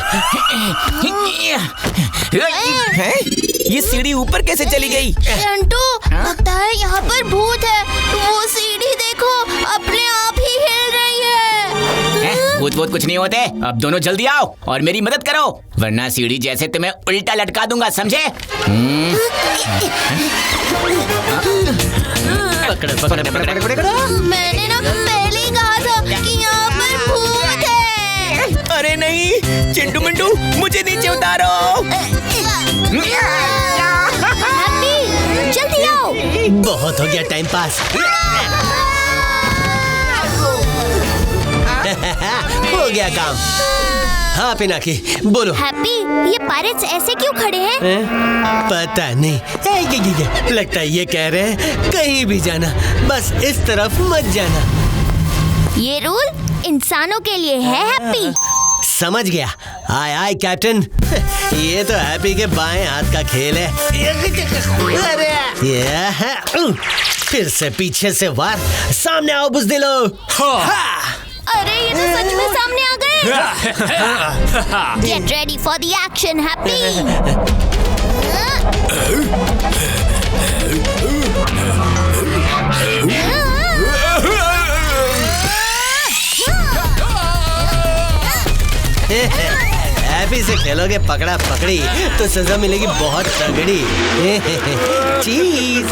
है? ये सीढ़ी ऊपर कैसे चली गई? चिंटू, लगता है यहाँ पर भूत है। वो सीढ़ी देखो, अपने आप ही हिल रही है। भूत भूत कुछ नहीं होते। अब दोनों जल्दी आओ और मेरी मदद करो, वरना सीढ़ी जैसे तुम्हें उल्टा लटका दूंगा, समझे? मैंने ना पहले ही कहा था कि यहाँ पर भूत है। अरे नहीं, चिंटू मिंटू मुझे नीचे उतारो। हैप्पी जल्दी आओ। बहुत हो गया टाइम पास। हो गया काम। हाँ पिनाकी बोलो। हैप्पी, ये पायरेट्स ऐसे क्यों खड़े हैं? पता नहीं। लगता है ये कह रहे हैं कहीं भी जाना, बस इस तरफ मत जाना। ये रूल इंसानों के लिए है हैप्पी। समझ गया। आय आय कैप्टन। ये तो हैप्पी के बाएं हाथ का खेल है। फिर से पीछे से वार। सामने आओ बुज़दिलो। अरे ये तो सच में सामने आ गए। Get ready for the action, happy. Happy से खेलोगे पकड़ा पकड़ी तो सजा मिलेगी बहुत तगड़ी। चीज।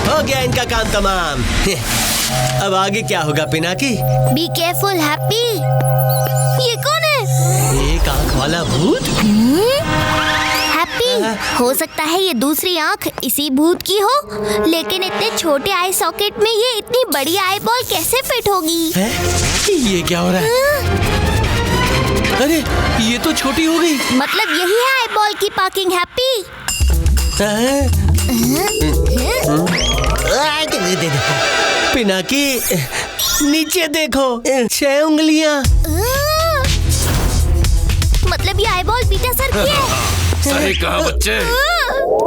हो गया इनका काम तमाम। अब आगे क्या होगा पिनाकी? Be careful, happy. ये कौन है? एक आंख वाला भूत? हैप्पी, हो सकता है ये दूसरी आंख इसी भूत की हो, लेकिन इतने छोटे आई सॉकेट में ये इतनी बड़ी आई बॉल कैसे फिट होगी? ये क्या हो रहा है? अरे ये तो छोटी हो गई। मतलब यही है आई बॉल की पार्किंग हैप्पी। पिनाकी नीचे देखो, 6 उंगलियां। मतलब ये आई बॉल बीटा सर की है। सही कहा बच्चे।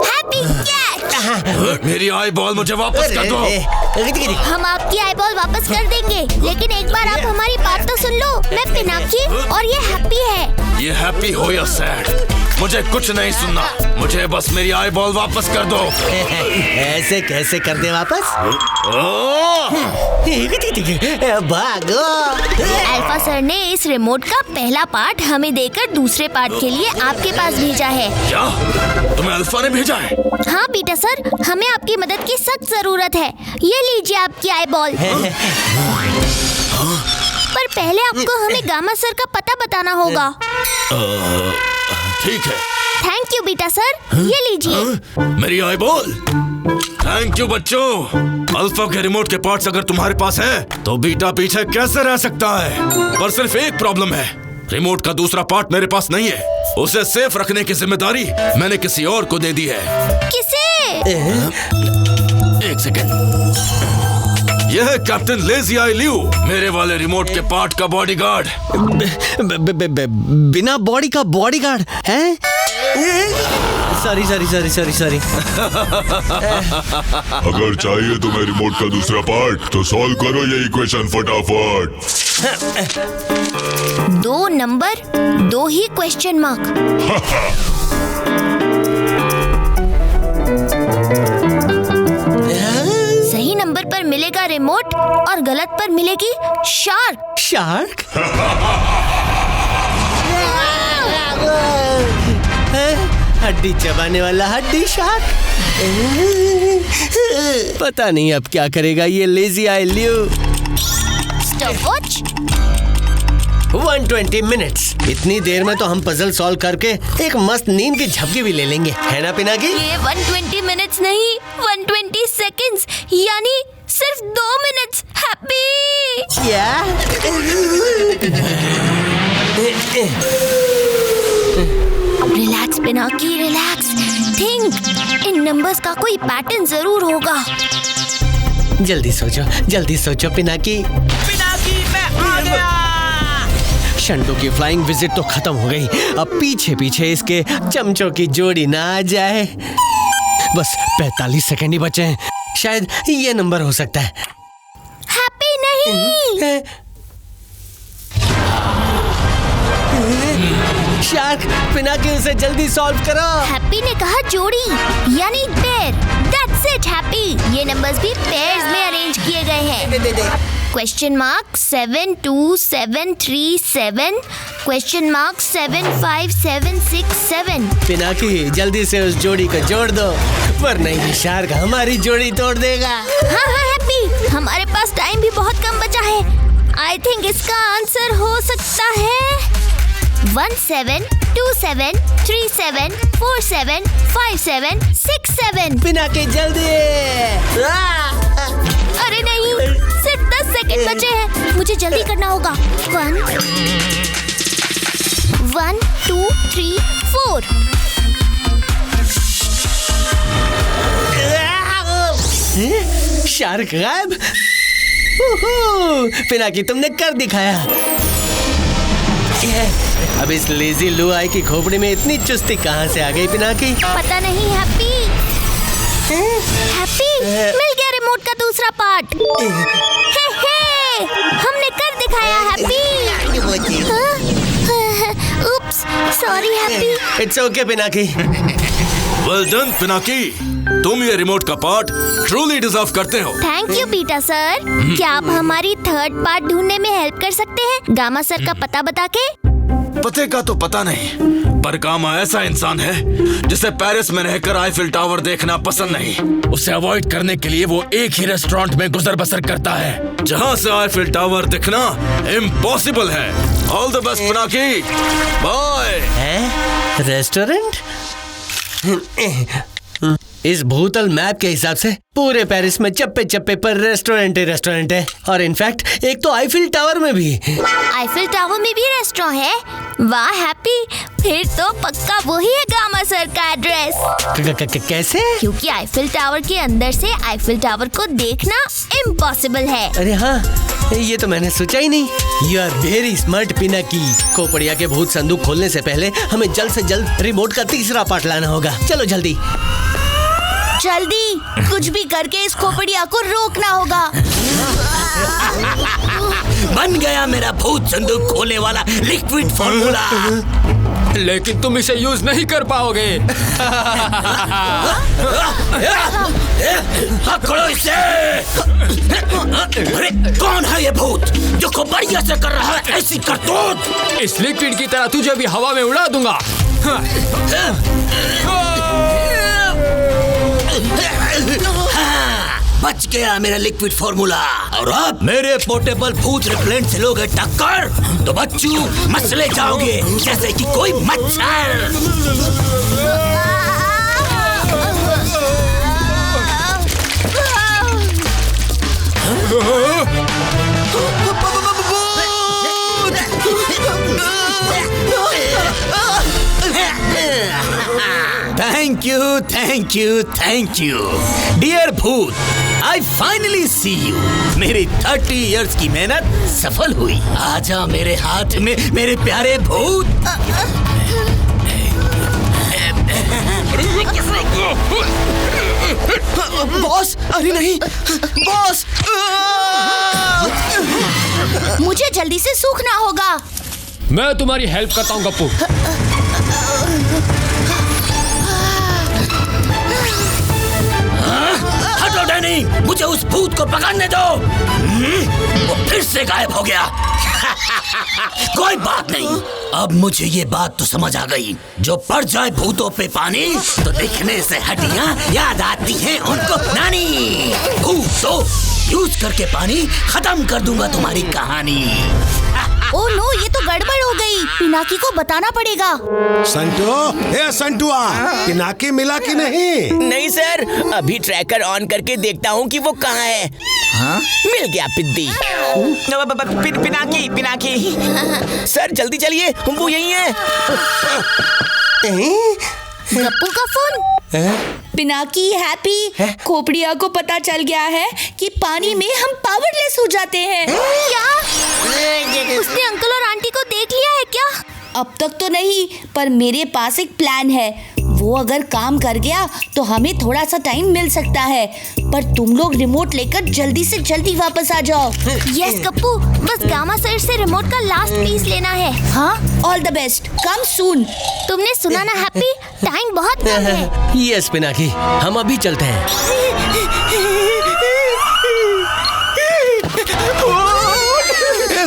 Happy catch. मेरी आई बॉल मुझे वापस कर दो। हम आपकी आई बॉल वापस कर देंगे, लेकिन एक बार आप हमारी बात तो सुन लो। मैं पिनाकी और ये हैप्पी है। ये हैप्पी हो या सैड, मुझे कुछ नहीं सुनना। मुझे बस मेरी आई बॉल वापस कर दो। ऐसे कैसे कर दे वापस? भागो। अल्फा सर ने इस रिमोट का पहला पार्ट हमें देकर दूसरे पार्ट के लिए आपके पास भेजा है। क्या तुम्हें अल्फा ने भेजा है? हाँ पीटर सर, हमें आपकी मदद की सख्त जरूरत है। ये लीजिए आपकी आई बॉल। पर पहले आपको हमें गामा सर का पता बताना होगा। ठीक है। थैंक यू बीटा सर, ये लीजिए। मेरी आई बॉल। थैंक यू बच्चों। अल्फा के रिमोट के पार्ट्स अगर तुम्हारे पास है तो बीटा पीछे कैसे रह सकता है? पर सिर्फ एक प्रॉब्लम है, रिमोट का दूसरा पार्ट मेरे पास नहीं है। उसे सेफ रखने की जिम्मेदारी मैंने किसी और को दे दी है। किसे? एक सेकेंड। यह है कैप्टन लेजी आई लियू, मेरे वाले रिमोट के पार्ट का बॉडीगार्ड। बिना बॉडी का बॉडीगार्ड है? सॉरी। अगर चाहिए तुम्हें रिमोट का दूसरा पार्ट तो सॉल्व करो ये इक्वेशन फटाफट। 2 नंबर 2 ही क्वेश्चन मार्क। सही नंबर पर मिलेगा रिमोट और गलत पर मिलेगी शार्क। शार्क? हड्डी चबाने वाला हड्डी शार्क। पता नहीं अब क्या करेगा ये lazy I Liu. Stopwatch. 120 minutes. इतनी देर में तो हम पजल सॉल्व करके एक मस्त नींद की झपकी भी ले लेंगे, है ना पिनाकी? ये 120 मिनट्स नहीं, 120 सेकंड्स, यानी सिर्फ 2 मिनट्स। हैप्पी। क्या? Relax Pinaki, relax. थिंक, इन नंबर्स का कोई पैटर्न जरूर होगा। जल्दी सोचो पिनाकी। पिनाकी मैं आ गया। शंटू की फ्लाइंग विजिट तो खत्म हो गई, अब पीछे इसके चमचों की जोड़ी ना आ जाए। बस 45 सेकंड ही बचे हैं, शायद ये नंबर हो सकता है। हैप्पी नहीं। शार्क, पिनाकी उसे जल्दी सॉल्व करो। हैप्पी ने कहा जोड़ी, यानी पेयर। That's it happy. ये नंबर्स भी पेयर्स में अरेंज किए गए हैं। Question mark 72737, question mark 75767। Pinaki जल्दी से उस जोड़ी को जोड़ दो, वरना ये शार्क हमारी जोड़ी तोड़ देगा। हाँ हैप्पी, हमारे पास टाइम भी बहुत कम बचा है। आई थिंक इसका आंसर हो सकता है 172737475767 पिनाकी जल्दी। अरे नहीं, सिर्फ 10 सेकंड बचे हैं, मुझे जल्दी करना होगा। 1 2 3 4। शार्क गायब। पिनाकी तुमने कर दिखाया। अब इस लेजी लू आई की खोपड़ी में इतनी चुस्ती कहाँ से आ गई पिनाकी? पता नहीं हैप्पी। मिल गया रिमोट का दूसरा पार्ट। हमने कर दिखाया happy. Oops, sorry happy. It's okay Pinaki. Well done Pinaki, तुम ये रिमोट का पार्ट ट्रूली डिजर्व करते हो। Thank you Peter sir. क्या आप हमारी थर्ड पार्ट ढूंढने में हेल्प कर सकते हैं, गामा सर का पता बता के? पते का तो पता नहीं, पर गामा ऐसा इंसान है जिसे पेरिस में रहकर आईफिल टावर देखना पसंद नहीं। उसे अवॉइड करने के लिए वो एक ही रेस्टोरेंट में गुजर बसर करता है जहाँ से आईफिल टावर दिखना इम्पॉसिबल है। All the best Pinaki, bye. Restaurant? इस भूतल मैप के हिसाब से पूरे पेरिस में चप्पे चप्पे पर रेस्टोरेंट है, और इनफैक्ट एक तो आईफिल टावर में भी। आईफिल टावर में भी रेस्टोरेंट है? वाह हैप्पी, फिर तो पक्का वही है गामा सर का एड्रेस। कैसे? क्योंकि आईफिल टावर के अंदर से आईफिल टावर को देखना इम्पॉसिबल है। अरे हाँ, ये तो मैंने सोचा ही नहीं। You are very smart Pinaki. Khopdiya के भूत संदूक खोलने से पहले हमें जल्द से जल्द रिमोट का तीसरा पार्ट लाना होगा। चलो जल्दी कुछ भी करके इस खोपड़िया को रोकना होगा। बन गया मेरा भूत संदूक खोलने वाला लिक्विड फॉर्मूला। लेकिन तुम इसे यूज नहीं कर पाओगे। पकड़ो इसे। अरे कौन है ये भूत जो खोपड़िया से कर रहा है ऐसी करतूत? इस लिक्विड की तरह तुझे भी हवा में उड़ा दूंगा। बच गया मेरा लिक्विड फॉर्मूला। और अब मेरे पोर्टेबल भूत रिपेलेंट से लोगे टक्कर तो बच्चू मसले जाओगे जैसे कि कोई मच्छर। Thank you thank you thank you dear भूत, आई फाइनली सी यू। मेरी 30 इयर्स की मेहनत सफल हुई। आजा मेरे हाथ में मेरे प्यारे भूत। बॉस, अरे नहीं बॉस। मुझे जल्दी से सूखना होगा। मैं तुम्हारी हेल्प करता हूँ गप्पू। हटो डैनी, मुझे उस भूत को पकड़ने दो। वो फिर से गायब हो गया। कोई बात नहीं, अब मुझे ये बात तो समझ आ गई। जो पड़ जाए भूतों पे पानी तो दिखने से हड्डियां याद आती हैं उनको नानी। भूतों यूज करके पानी खत्म कर दूंगा तुम्हारी कहानी। ओह नो, ये तो गड़बड़ हो गई। पिनाकी को बताना पड़ेगा। संटू, हे संटुआ, पिनाकी मिला कि नहीं? नहीं सर, अभी ट्रैकर ऑन करके देखता हूँ कि वो कहाँ है। हाँ? मिल गया पिद्दी। पिनाकी पिनाकी सर जल्दी चलिए, वो यही है। गप्पू का फोन। पिनाकी हैप्पी, खोपड़िया को पता चल गया है कि पानी में हम पावरलेस हो जाते हैं। क्या? उसने अंकल और आंटी को देख लिया है क्या? अब तक तो नहीं, पर मेरे पास एक प्लान है। वो अगर काम कर गया तो हमें थोड़ा सा टाइम मिल सकता है, पर तुम लोग रिमोट लेकर जल्दी से जल्दी वापस आ जाओ। यस गप्पू, बस गामा साइड से रिमोट का लास्ट पीस लेना है। हाँ, ऑल द बेस्ट, कम सून। तुमने सुना ना हैप्पी, टाइम बहुत कम है। यस पिनाकी, हम अभी चलते हैं।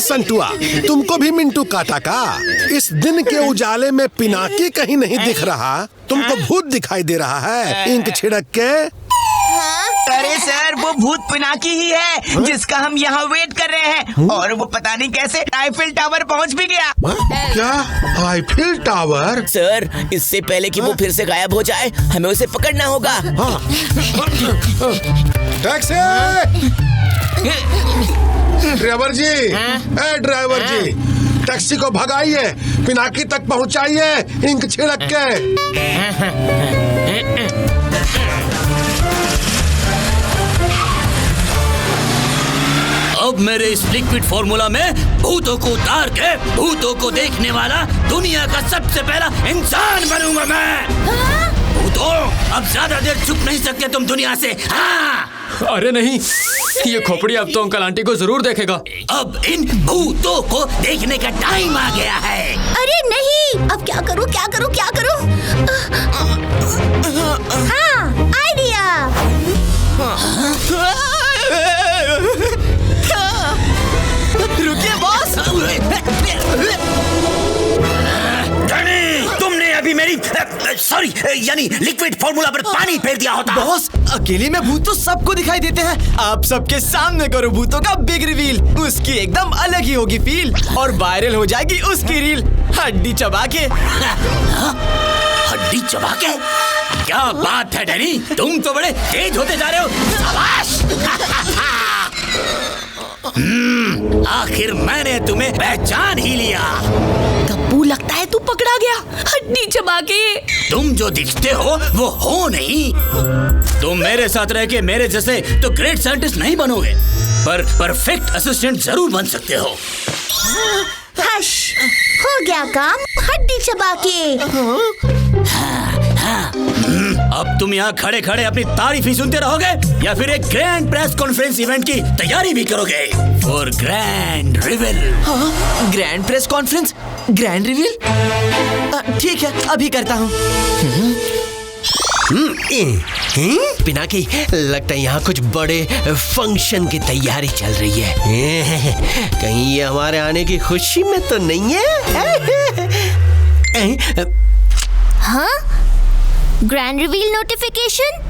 संटुआ, तुमको भी मिंटू काटा का? इस दिन के उजाले में पिनाकी कहीं नहीं दिख रहा, तुमको भूत दिखाई दे रहा है इंक छिड़क के। अरे सर, वो भूत पिनाकी ही है जिसका हम यहाँ वेट कर रहे हैं। और वो पता नहीं कैसे आईफिल टावर पहुँच भी गया। क्या आईफिल टावर? सर, इससे पहले कि वो फिर से गायब हो जाए, हमें उसे पकड़ना होगा। टैक्सी! ड्राइवर जी, ड्राइवर जी, टैक्सी को भगाइए, पिनाकी तक पहुंचाइए इंक छिड़क के। अब मेरे इस लिक्विड फॉर्मूला में भूतों को उतार के भूतों को देखने वाला दुनिया का सबसे पहला इंसान बनूंगा मैं। भूतों, अब ज्यादा देर छुप नहीं सकते तुम दुनिया से। हाँ। अरे नहीं, ये खोपड़ी अब तो अंकल आंटी को जरूर देखेगा। अब इन भूतों को देखने का टाइम आ गया है। अरे नहीं, अब क्या करूं क्या करूं क्या करूं? हाँ, आइडिया। रुकिए बॉस। तुमने अभी मेरी सॉरी यानी लिक्विड फॉर्मूला पर पानी फेर दिया होता। बॉस, अकेले में भूत तो सबको दिखाई देते हैं। आप सबके सामने करो भूतों का बिग रिवील। उसकी एकदम अलग ही होगी फील और वायरल हो जाएगी उसकी रील। हड्डी चबा के। हड्डी चबा के? क्या बात है डैनी, तुम तो बड़े तेज होते जा रहे हो। शाबाश। आखिर मैंने तुम्हें पहचान ही लिया। गप्पू, लगता है तू पकड़ा गया हड्डी चबा के। तुम जो दिखते हो वो हो नहीं। तुम मेरे साथ रह के मेरे जैसे तो ग्रेट साइंटिस्ट नहीं बनोगे, पर परफेक्ट असिस्टेंट जरूर बन सकते हो। हश, हो गया काम हड्डी चबा के। अब तुम यहाँ खड़े खड़े अपनी तारीफ ही सुनते रहोगे या फिर एक ग्रैंड प्रेस कॉन्फ्रेंस इवेंट की तैयारी भी करोगे? For grand reveal. हाँ, grand press conference, grand reveal. ठीक है, अभी करता हूँ। पिनाकी, लगता है यहाँ कुछ बड़े फंक्शन की तैयारी चल रही है। कहीं ये हमारे आने की खुशी में तो नहीं है? हाँ? Grand reveal notification?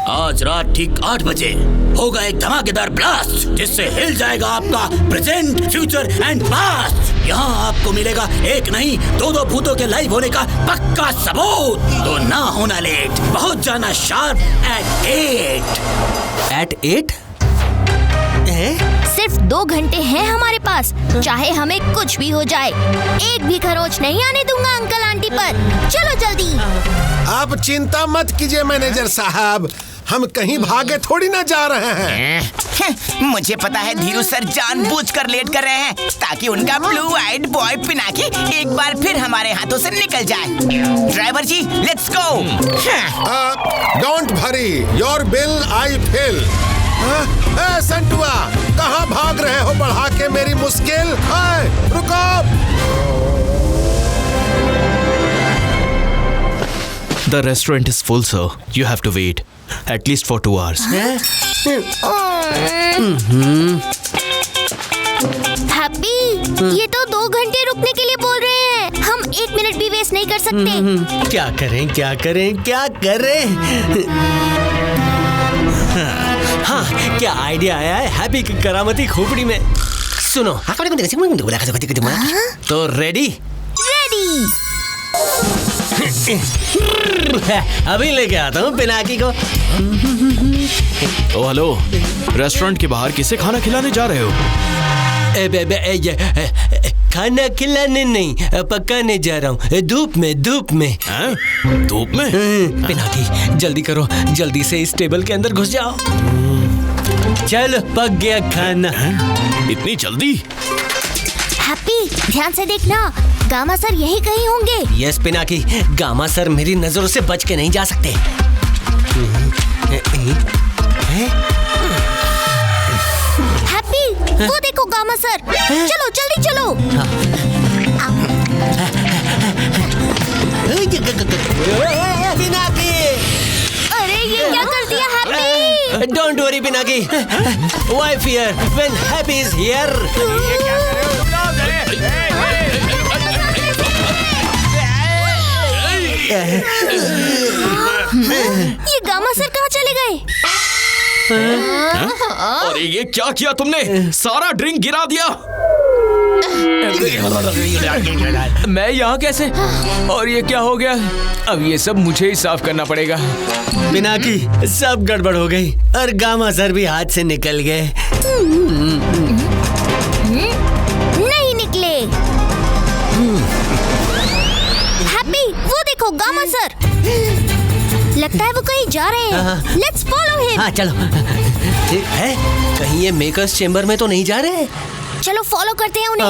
आज रात ठीक 8 बजे होगा एक धमाकेदार ब्लास्ट जिससे हिल जाएगा आपका प्रेजेंट, फ्यूचर एंड पास्ट। यहाँ आपको मिलेगा एक नहीं 2 भूतों के लाइव होने का पक्का सबूत। तो ना होना लेट, पहुँच जाना शार्प एट 8? सिर्फ 2 घंटे हैं हमारे पास, चाहे हमें कुछ भी हो जाए। एक भी खरोच नहीं आने दूंगा अंकल आंटी पर। चलो जल्दी। आप चिंता मत कीजिए मैनेजर साहब, हम कहीं भागे थोड़ी ना जा रहे हैं। मुझे पता है धीरू सर जानबूझकर लेट कर रहे हैं ताकि उनका ब्लू आइड बॉय पिनाकी एक बार फिर हमारे हाथों से निकल जाए। Driver ji, let's go. Don't worry, your bill I fill. Santua, कहाँ भाग रहे हो बढ़ा के मेरी मुश्किल? रुको। The restaurant is full, sir. You have to wait at least for 2 hours. Happy, ये तो 2 घंटे रुकने के लिए बोल रहे हैं। हम 1 मिनट भी वेस्ट नहीं कर सकते। क्या करें, क्या करें, क्या करें? हाँ, क्या आइडिया आया है हैप्पी की करामती खोपड़ी में। सुनो, तो रेडी? रेडी। अभी लेके आता हूँ पिनाकी को। ओ हेलो, रेस्टोरेंट के बाहर किसे खाना खिलाने जा रहे हो? खाना खिलाने नहीं, पकाने जा रहा हूँ। धूप में। धूप में? पिनाकी, जल्दी करो, जल्दी से इस टेबल के अंदर घुस जाओ। चलो, पक गया खाना। इतनी जल्दी? हैप्पी, ध्यान से देखना, गामा सर यही कहीं होंगे। यस पिनाकी, गामा सर मेरी नजरों से बच के नहीं जा सकते। हैप्पी, वो देखो गामा सर। चलो जल्दी चलो। पिनाकी, अरे ये क्या कर दिया happy? Don't worry Pinaki, why fear when happy is here. ये गामा सर कहाँ चले गए? अरे ये क्या किया तुमने? सारा ड्रिंक गिरा दिया। मैं यहाँ कैसे? और ये क्या हो गया? अब ये सब मुझे ही साफ करना पड़ेगा। पिनाकी, सब गड़बड़ हो गई और गामा सर भी हाथ से निकल गए। नहीं निकले। हैप्पी, वो देखो गामा सर। लगता है वो कहीं जा रहे हैं। Let's follow him. हाँ चलो। है, कहीं ये मेकर्स चेम्बर में तो नहीं जा रहे? चलो फॉलो करते हैं उन्हें।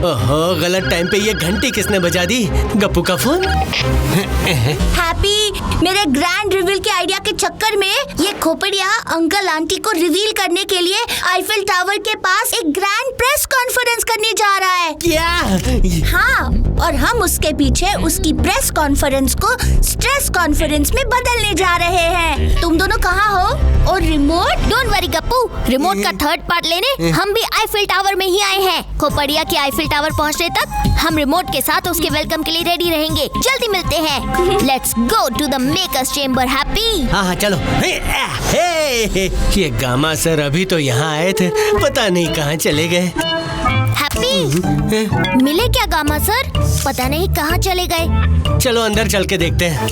ओहो, गलत टाइम पे ये घंटी किसने बजा दी? गप्पू का फोन? हैप्पी, मेरे ग्रैंड रिवील के आइडिया के चक्कर में ये खोपड़िया अंकल आंटी को रिवील करने के लिए आईफिल टावर के पास एक ग्रैंड प्रेस कॉन्फ्रेंस करने जा रहा है। क्या? हाँ, और हम उसके पीछे उसकी प्रेस कॉन्फ्रेंस को स्ट्रेस कॉन्फ्रेंस में बदलने जा रहे हैं। तुम दोनों कहाँ हो? और remote? Don't worry Gappu, remote का 3rd पार्ट लेने हम भी आईफिल टावर में ही आए हैं। खोपड़िया के आईफिल टावर पहुंचने तक हम रिमोट के साथ उसके वेलकम के लिए रेडी रहेंगे। जल्दी मिलते हैं। Let's go to the makers chamber Happy. हाँ चलो। ये गामा सर अभी तो यहाँ आए थे, पता नहीं कहाँ चले गए। हैप्पी, मिले क्या गामा सर? पता नहीं कहाँ चले गए। चलो अंदर चल के देखते हैं।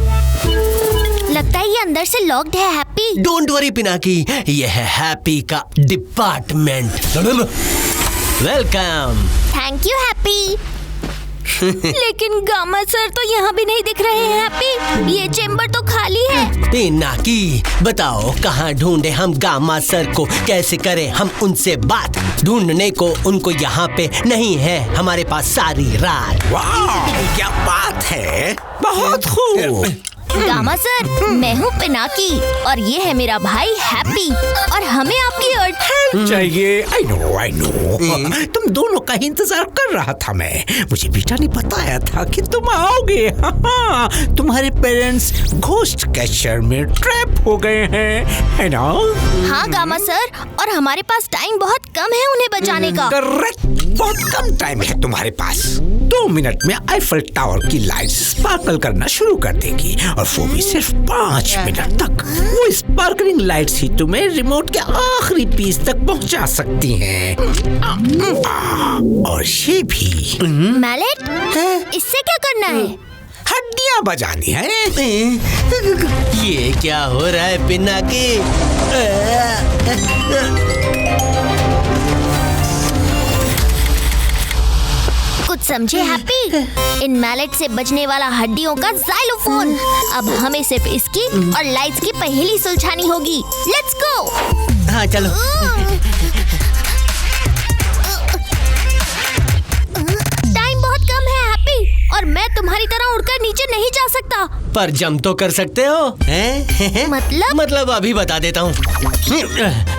लगता है ये अंदर से लॉक्ड है हैप्पी। डोंट वरी पिनाकी, ये है हैप्पी का department. Welcome. Thank you happy. लेकिन गामा सर तो यहाँ भी नहीं दिख रहे हैं हैप्पी। ये चेम्बर तो खाली है। पिनाकी, बताओ कहाँ ढूंढे हम गामा सर को? कैसे करें हम उनसे बात? ढूंढने को उनको यहाँ पे नहीं है हमारे पास सारी रात। वाह, क्या बात है, बहुत खूब। गामा सर, मैं हूँ पिनाकी और ये है मेरा भाई हैप्पी और हमें आपकी हेल्प चाहिए। आई नो तुम दोनों का ही इंतजार कर रहा था मैं। मुझे बेटा ने बताया था कि तुम आओगे। हाँ, तुम्हारे पेरेंट्स घोस्ट कैचर में ट्रैप हो गए हैं, है ना? हाँ गामा सर, और हमारे पास टाइम बहुत कम है उन्हें बचाने का। करेक्ट, बहुत कम टाइम है तुम्हारे पास। 2 मिनट में आईफल टावर की लाइट स्पार्कल करना शुरू कर देगी और वो भी सिर्फ 5 मिनट तक। वो स्पार्कलिंग लाइट्स ही तुम्हें रिमोट के आखिरी पीस तक पहुंचा सकती हैं। और ये भी मैलेट, इससे क्या करना है? हड्डियां बजानी है। ये क्या हो रहा है पिनाकी? कुछ समझे हैप्पी? इन मैलेट से बजने वाला हड्डियों का जाइलोफोन। अब हमें सिर्फ इसकी और लाइट्स की पहेली सुलझानी होगी। Let's go. हाँ चलो। टाइम बहुत कम है हैप्पी, और मैं तुम्हारी तरह उड़कर नीचे नहीं जा सकता। पर जंप तो कर सकते हो हैं? मतलब अभी बता देता हूँ।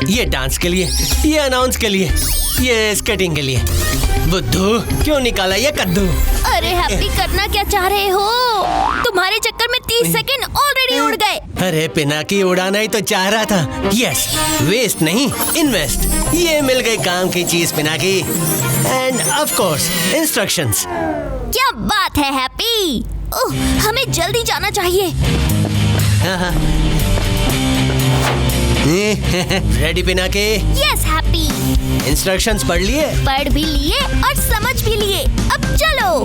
ये डांस के लिए, ये अनाउंस के लिए, ये स्केटिंग के लिए। बुद्धू, क्यों निकाला ये कद्दू? अरे हैप्पी, करना क्या चाह रहे हो? तुम्हारे चक्कर में 30 सेकंड ऑलरेडी उड़ गए। अरे पिनाकी, उड़ाना ही तो चाह रहा था। यस, वेस्ट नहीं इन्वेस्ट। ये मिल गई काम की चीज Pinaki. End of course instructions. क्या बात है हैप्पी। ओह, हमें जल्दी जाना चाहिए। Ready Pinaki? Yes happy. Instructions पढ़ लिए? पढ़ भी लिए और समझ भी लिए। अब चलो।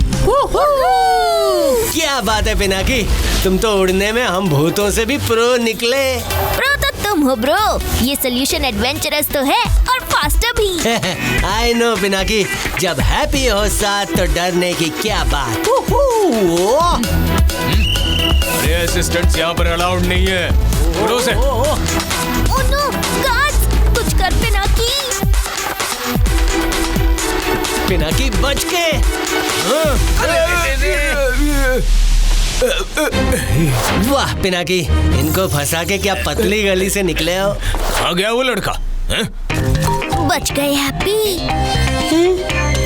क्या बात है पिनाकी, तुम तो उड़ने में हम भूतों से भी प्रो निकले। प्रो तो तुम हो ब्रो। ये सोल्यूशन एडवेंचरस तो है और फास्टर भी। आई नो पिनाकी, जब हैप्पी हो साथ तो डरने की क्या बात। अरे असिस्टेंट्स यहाँ पर अलाउड नहीं है। उड़ो से। ओह नो, गार्ड्स, कुछ कर पिनाकी। पिनाकी बच के। वाह पिनाकी, इनको फंसा के क्या पतली गली से निकले हो। आ गया वो लड़का है? बच गए हैप्पी।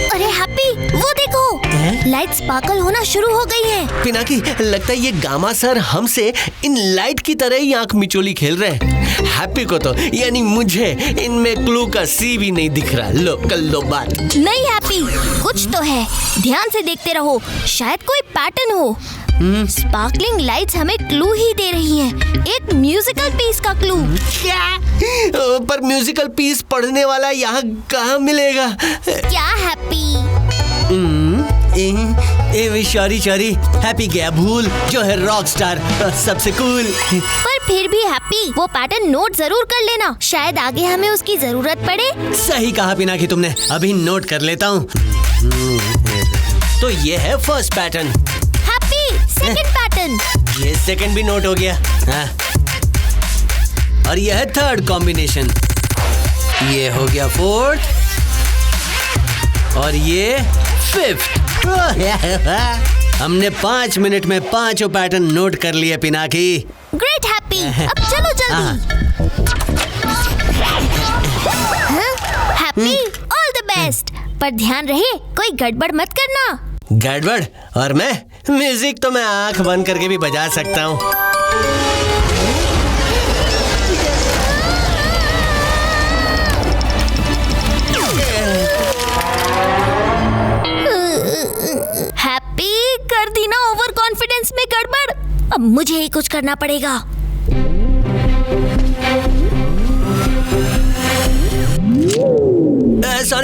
अरे हैप्पी, वो देखो, लाइट स्पार्कल होना शुरू हो गई है। पिनाकी, लगता है ये गामा सर हमसे इन लाइट की तरह ही आंख मिचोली खेल रहे हैं। हैप्पी को तो, यानी मुझे, इनमें क्लू का सी भी नहीं दिख रहा। लो कर लो बात। नहीं हैप्पी, कुछ तो है। ध्यान से देखते रहो, शायद कोई पैटर्न हो। स्पार्कलिंग लाइट्स हमें क्लू ही दे रही हैं। एक म्यूजिकल पीस का क्लू। क्या? पर म्यूजिकल पीस पढ़ने वाला यहाँ कहाँ मिलेगा? क्या हैप्पी? सॉरी हैप्पी गया भूल, जो है रॉक स्टार सबसे कूल। पर फिर भी हैप्पी, वो पैटर्न नोट जरूर कर लेना, शायद आगे हमें उसकी जरूरत पड़े। सही कहा पिनाकी तुमने, अभी नोट कर लेता हूँ। तो ये है first pattern. Happy, second pattern. ये सेकंड भी नोट हो गया। हाँ। और ये है थर्ड कॉम्बिनेशन। ये हो गया फोर्थ और ये फिफ्थ। हमने 5 मिनट में 5 पैटर्न नोट कर लिए पिनाकी। ग्रेट हैप्पी, अब चलो जल्दी। Happy, all the best. पर ध्यान रहे, कोई गड़बड़ मत करना। गड़बड़? और मैं म्यूजिक तो मैं आंख बंद करके भी बजा सकता हूँ। हैप्पी, कर दी ना ओवर कॉन्फिडेंस में गड़बड़। अब मुझे ही कुछ करना पड़ेगा।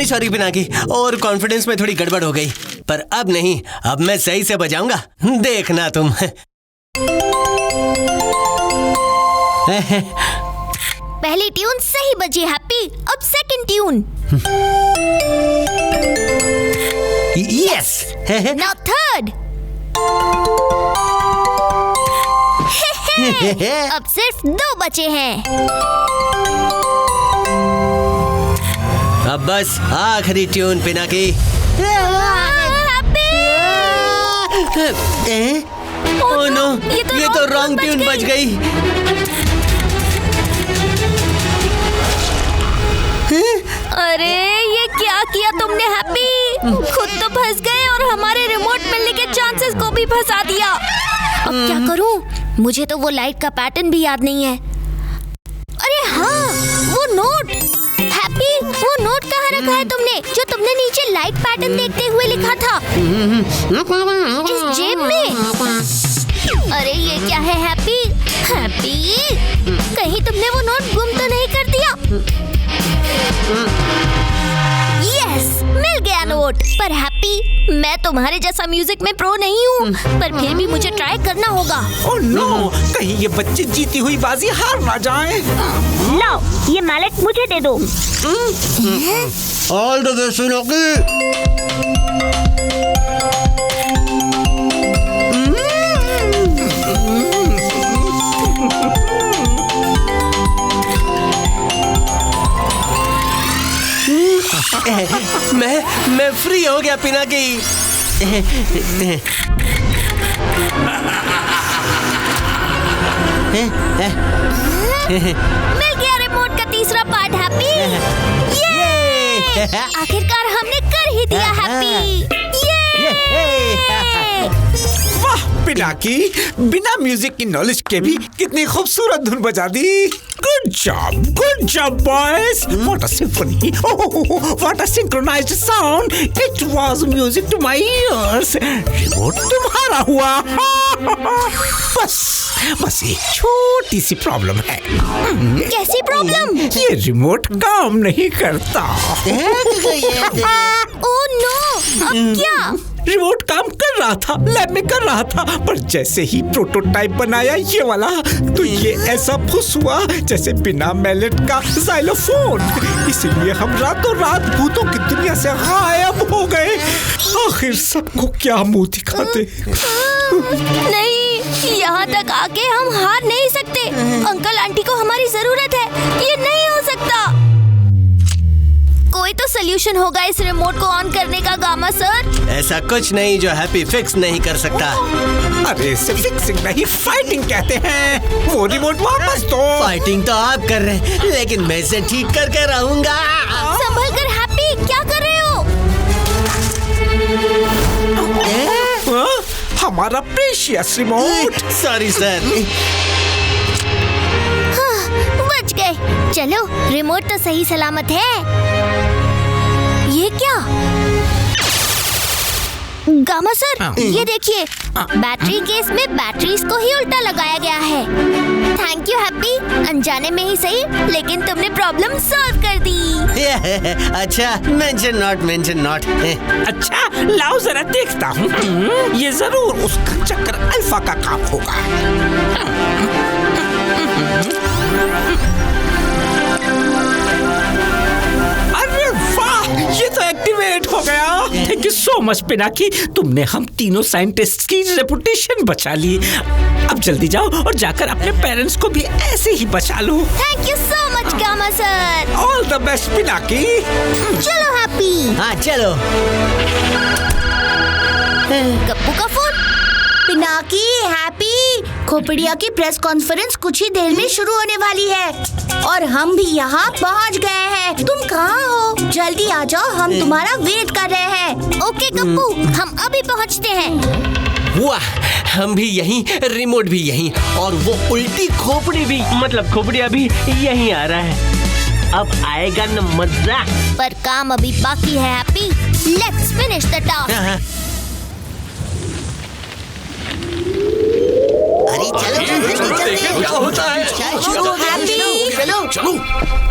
सॉरी पिनाकी, और कॉन्फिडेंस में थोड़ी गड़बड़ हो गई। पर अब नहीं, अब मैं सही से बजाऊंगा, देखना तुम। पहली ट्यून सही बजी हैप्पी, अब second tune. Yes. Now third. अब सिर्फ 2 बचे हैं। अब बस आखिरी ट्यून पिनाकी। ओह नो, ये तो रॉन्ग ट्यून बज गई। अरे ये क्या किया तुमने हैप्पी? खुद तो फंस गए और हमारे रिमोट मिलने के चांसेस को भी फंसा दिया। अब क्या करूं? मुझे तो वो लाइट का पैटर्न भी याद नहीं है। अरे हाँ, वो नोट। हैप्पी, वो नोट कहाँ रखा है तुमने, जो तुमने नीचे लाइट पैटर्न देखते हुए लिखा था? इस जेब में। अरे ये क्या है हैप्पी? हैप्पी, कहीं तुमने वो नोट गुम तो नहीं कर दिया? यस, मिल गया नोट। पर हैप्पी, मैं तुम्हारे जैसा म्यूजिक में प्रो नहीं हूँ, पर फिर भी मुझे ट्राई करना होगा। ओह नो, कहीं ये बच्चे जीती हुई बाजी हार ना जाएं। लाओ, ये मैलेट मुझे दे दो। All the best Pinaki. मैं फ्री हो गया पिनाकी। मिल गया रिमोट का तीसरा पार्ट हैप्पी। ये आखिरकार हमने कर ही दिया हैप्पी। वाह पिनाकी, बिना म्यूजिक की नॉलेज के भी कितनी खूबसूरत धुन बजा दी। Good job boys. What a symphony, what a synchronised sound. It was music to my ears. Remote तुम्हारा हुआ। बस एक छोटी सी प्रॉब्लम है। कैसी प्रॉब्लम? ये रिमोट काम नहीं करता। ओह नो, अब क्या? रिमोट काम कर रहा था, लैब में कर रहा था, पर जैसे ही प्रोटोटाइप बनाया ये वाला, तो ये ऐसा फुस हुआ जैसे बिना मैलेट का जाइलोफोन। इसलिए हम रातों रात भूतों की दुनिया से गायब हो गए। आखिर सबको क्या मुंह दिखाते। नहीं, यहाँ तक आके हम हार नहीं सकते। अंकल आंटी को हमारी जरूरत है, ये नहीं हो सकता। कोई तो सोल्यूशन होगा इस रिमोट को ऑन करने का, गामा सर। ऐसा कुछ नहीं जो हैप्पी फिक्स नहीं कर सकता। अरे इसे फिक्सिंग नहीं, फाइटिंग कहते हैं। वो रिमोट वापस दो। फाइटिंग तो आप कर रहे हैं, लेकिन मैं इसे ठीक करके रहूंगा। संभल कर हैप्पी, क्या कर रहे हो? हमारा प्रेशियस रिमोट। Sorry sir. बच गए। चलो, रिमोट तो सही सलामत है। ये क्या? गामा सर, ये देखिए, बैटरी केस में बैटरीज को ही उल्टा लगाया गया है। थैंक यू हैप्पी, अनजाने में ही सही, लेकिन तुमने प्रॉब्लम सॉल्व कर दी। अच्छा, मेंशन नॉट। अच्छा, लाओ जरा देखता हूँ। ये जरूर उसका चक्कर अल्फा का काम होगा। अरे वाह, ये तो एक्टिवेट हो गया। Thank you so much Pinaki, तुमने हम तीनों साइंटिस्ट की रेपुटेशन बचा ली। अब जल्दी जाओ और जाकर अपने पेरेंट्स को भी ऐसे ही बचा लो। Thank you so much Gama sir. All the best Pinaki. चलो हैप्पी। हाँ चलो। गप्पू का फोन। पिनाकी, हैप्पी, खोपड़िया की प्रेस कॉन्फ्रेंस कुछ ही देर में शुरू होने वाली है और हम भी यहाँ पहुँच गए हैं। तुम कहाँ हो? जल्दी आ जाओ, हम तुम्हारा वेट कर रहे हैं। ओके गप्पू, हम अभी पहुँचते हैं। वाह, हम भी यहीं, रिमोट भी यहीं, और वो उल्टी खोपड़ी भी, मतलब खोपड़िया भी यहीं आ रहा है। अब आएगा न मजा। पर काम अभी बाकी है happy. Let's finish the task. अरे चलो।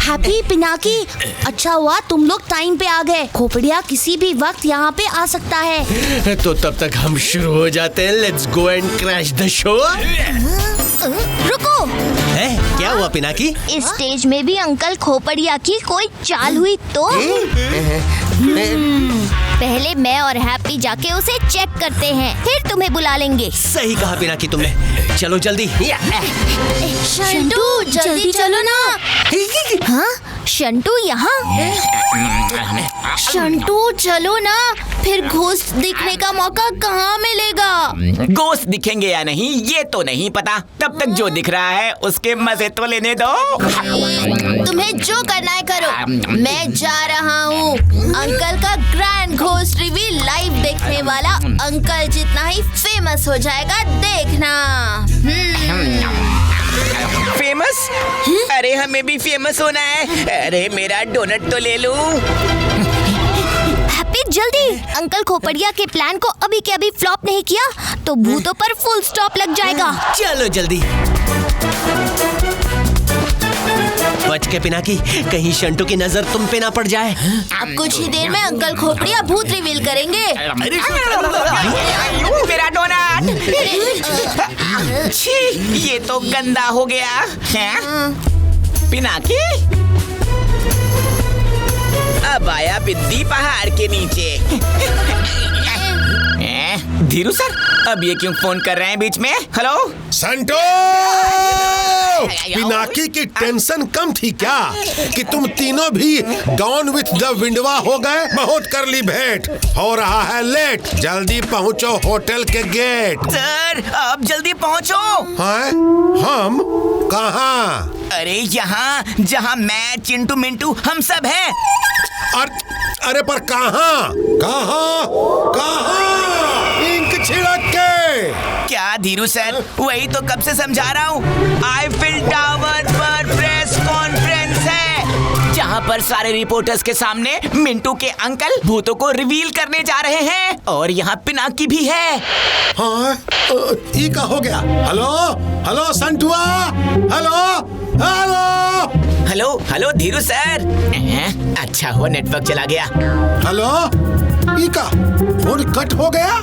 हैप्पी, पिनाकी, अच्छा हुआ तुम लोग टाइम पे आ गए। खोपड़िया किसी भी वक्त यहाँ पे आ सकता है। तो तब तक हम शुरू हो जाते हैं। Let's go and crash the show. रुको। क्या हुआ पिनाकी? इस स्टेज में भी अंकल खोपड़िया की कोई चाल हुई तो? पहले मैं और हैप्पी जाके उसे चेक करते हैं, फिर तुम्हें बुला लेंगे। सही कहा पिनाकी तुमने। चलो जल्दी। शंटू, जल्दी चलो ना। हाँ? शंटू यहाँ? शंटू चलो ना, फिर घोस्ट दिखने का मौका कहाँ मिलेगा? घोस्ट दिखेंगे या नहीं ये तो नहीं पता, तब तक जो दिख रहा है उसके मजे तो लेने दो। तुम्हें जो करना है करो, मैं जा रहा हूँ। अंकल का ग्रैंड घोस्ट रिवील लाइव देखने वाला अंकल जितना ही फेमस हो जाएगा, देखना। फेमस? अरे हमें भी फेमस होना है। अरे मेरा डोनट तो ले लूं। हैप्पी जल्दी, अंकल खोपड़िया के प्लान को अभी के अभी फ्लॉप नहीं किया तो भूतों पर फुल स्टॉप लग जाएगा। चलो जल्दी। बच के पिनाकी, कहीं शंटू की नजर तुम पे ना पड़ जाए। अब कुछ ही देर में अंकल खोपड़िया भूत रिवील करेंगे। मेरा डोनट। छी, ये तो गंदा हो गया है। पिनाकी अब आया बिद्दी पहाड़ के नीचे। धीरू सर, अब ये क्यों फोन कर रहे हैं बीच में? हेलो संटो, पिनाकी की टेंशन कम थी क्या कि तुम तीनों भी गॉन विथ द विंडवा हो गए? बहुत कर ली भेंट, हो रहा है लेट, जल्दी पहुंचो होटल के गेट। सर अब जल्दी पहुंचो। हाँ? हम कहाँ? अरे यहाँ जहाँ मैं, चिंटू मिंटू हम सब हैं। अरे पर कहाँ? कहाँ? कहाँ? इंक छिड़क के। क्या धीरू सर, वही तो कब से समझा रहा हूँ। आईफिल टावर पर प्रेस कॉन्फ्रेंस है, जहाँ पर सारे रिपोर्टर्स के सामने मिंटू के अंकल भूतों को रिवील करने जा रहे हैं, और यहाँ पिनाकी भी है। हाँ, ये क्या हो गया? Hello hello Santua, hello hello hello hello Dheeru sir. अच्छा हुआ नेटवर्क चला गया। हेलो, ये क्या फोन कट हो गया?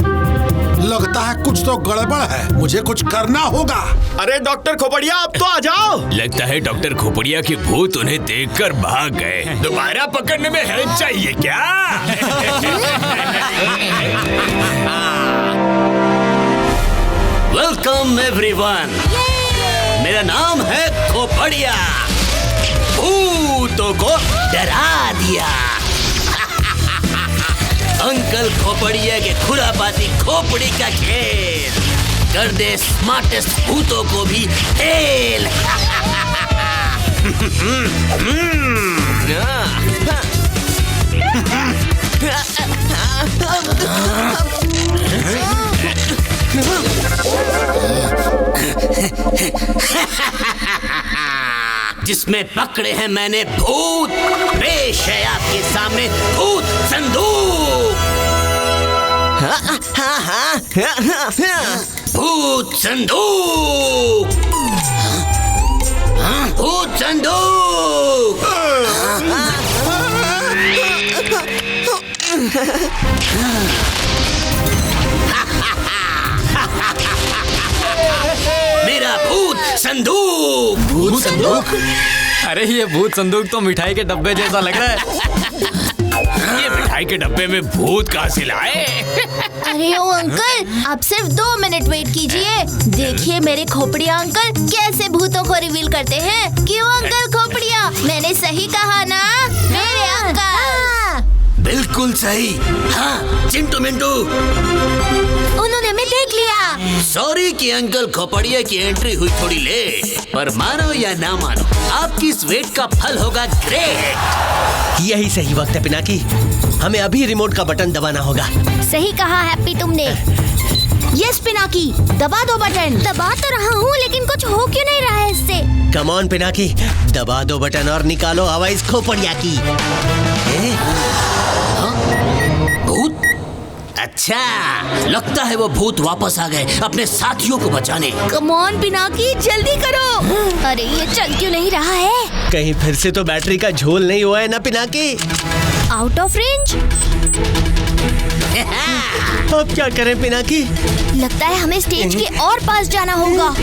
लगता है कुछ तो गड़बड़ है, मुझे कुछ करना होगा। अरे डॉक्टर खोपड़िया, अब तो आ जाओ। लगता है डॉक्टर खोपड़िया के भूत उन्हें देखकर भाग गए। दोबारा पकड़ने में हेल्प चाहिए क्या? वेलकम एवरीवन, मेरा नाम है खोपड़िया। भूतों को डरा दिया। अंकल खोपड़िया के खुरापाती खोपड़ी का खेल कर दे स्मार्टेस्ट भूतों को भी फेल। जिसमें पकड़े हैं मैंने भूत, पेश है आपके सामने भूत संदूक। भूत संदूक, भूत संदूक। मेरा भूत संदूक। भूत संदूक? अरे ये भूत संदूक तो मिठाई के डब्बे जैसा लग रहा है। ये मिठाई के डब्बे में भूत कहाँ से लाए? अरे ओ अंकल, आप सिर्फ 2 मिनट वेट कीजिए, देखिए मेरे खोपड़िया अंकल कैसे भूतों को रिवील करते हैं। क्यों अंकल खोपड़िया, मैंने सही कहा ना? मेरे अंकल बिल्कुल सही। हाँ चिंटू मिंटू, उन्होंने हमें देख लिया। सॉरी कि अंकल खोपड़िया की एंट्री हुई थोड़ी लेट, पर मानो या ना मानो आपकी इस वेट का फल होगा ग्रेट। यही सही वक्त है पिनाकी, हमें अभी रिमोट का बटन दबाना होगा। सही कहा हैप्पी तुमने। यस पिनाकी, दबा दो बटन। दबा तो रहा हूँ लेकिन कुछ हो क्यों नहीं रहा है इससे? कम ऑन पिनाकी, दबा दो बटन और निकालो हवा इस खोपड़िया की। भूत? अच्छा, लगता है वो भूत वापस आ गए अपने साथियों को बचाने। कम ऑन पिनाकी, जल्दी करो। अरे ये चल क्यों नहीं रहा है? कहीं फिर से तो बैटरी का झोल नहीं हुआ है ना पिनाकी? Out of range. अब क्या करें पिनाकी? लगता है हमें स्टेज के और पास जाना होगा।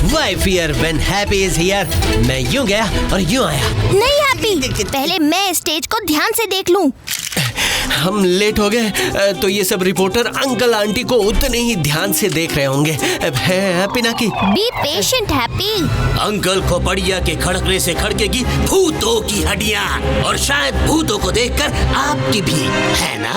Why fear when happy is here? मैं यूं गया और यूं आया। नहीं हैप्पी, पहले मैं स्टेज को ध्यान से देख लूं। हम लेट हो गए तो ये सब रिपोर्टर अंकल आंटी को उतने ही ध्यान से देख रहे होंगे। है Pinaki? Be patient Happy. Uncle Khopdiya के खड़कने से खड़केगी भूतों की हड्डियां, और शायद भूतों को देखकर आपकी भी, है ना?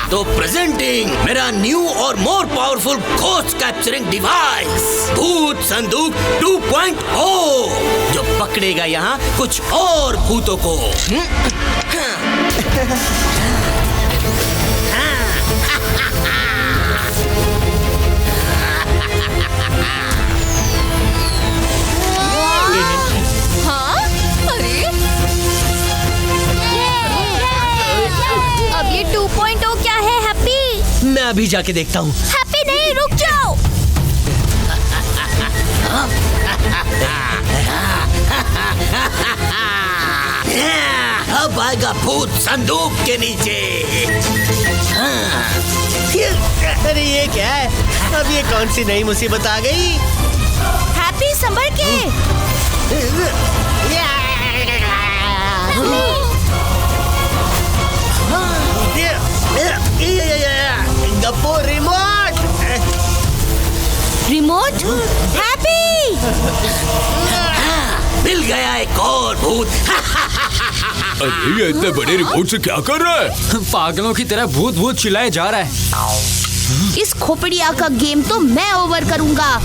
तो प्रेजेंटिंग मेरा न्यू और more powerful ghost capturing device, भूत संदूक 2.0, जो पकड़ेगा यहाँ कुछ और भूतों को। हाँ? अरे अब ये 2.0 क्या है हैप्पी? मैं अभी जाके देखता हूँ। हैप्पी नहीं, रुक जाओ। अब आएगा भूत संदूक के नीचे। अरे ये क्या है? अब ये कौन सी नई मुसीबत आ गई? हैप्पी संभल के। गप्पू रिमोट। रिमोट? हैप्पी! मिल गया एक और भूत। अरे ये इतने बड़े रिमोट से क्या कर रहा है? पागलों की तरह भूत भूत चिल्लाए जा रहा है। इस खोपड़िया का गेम तो मैं ओवर करूंगा।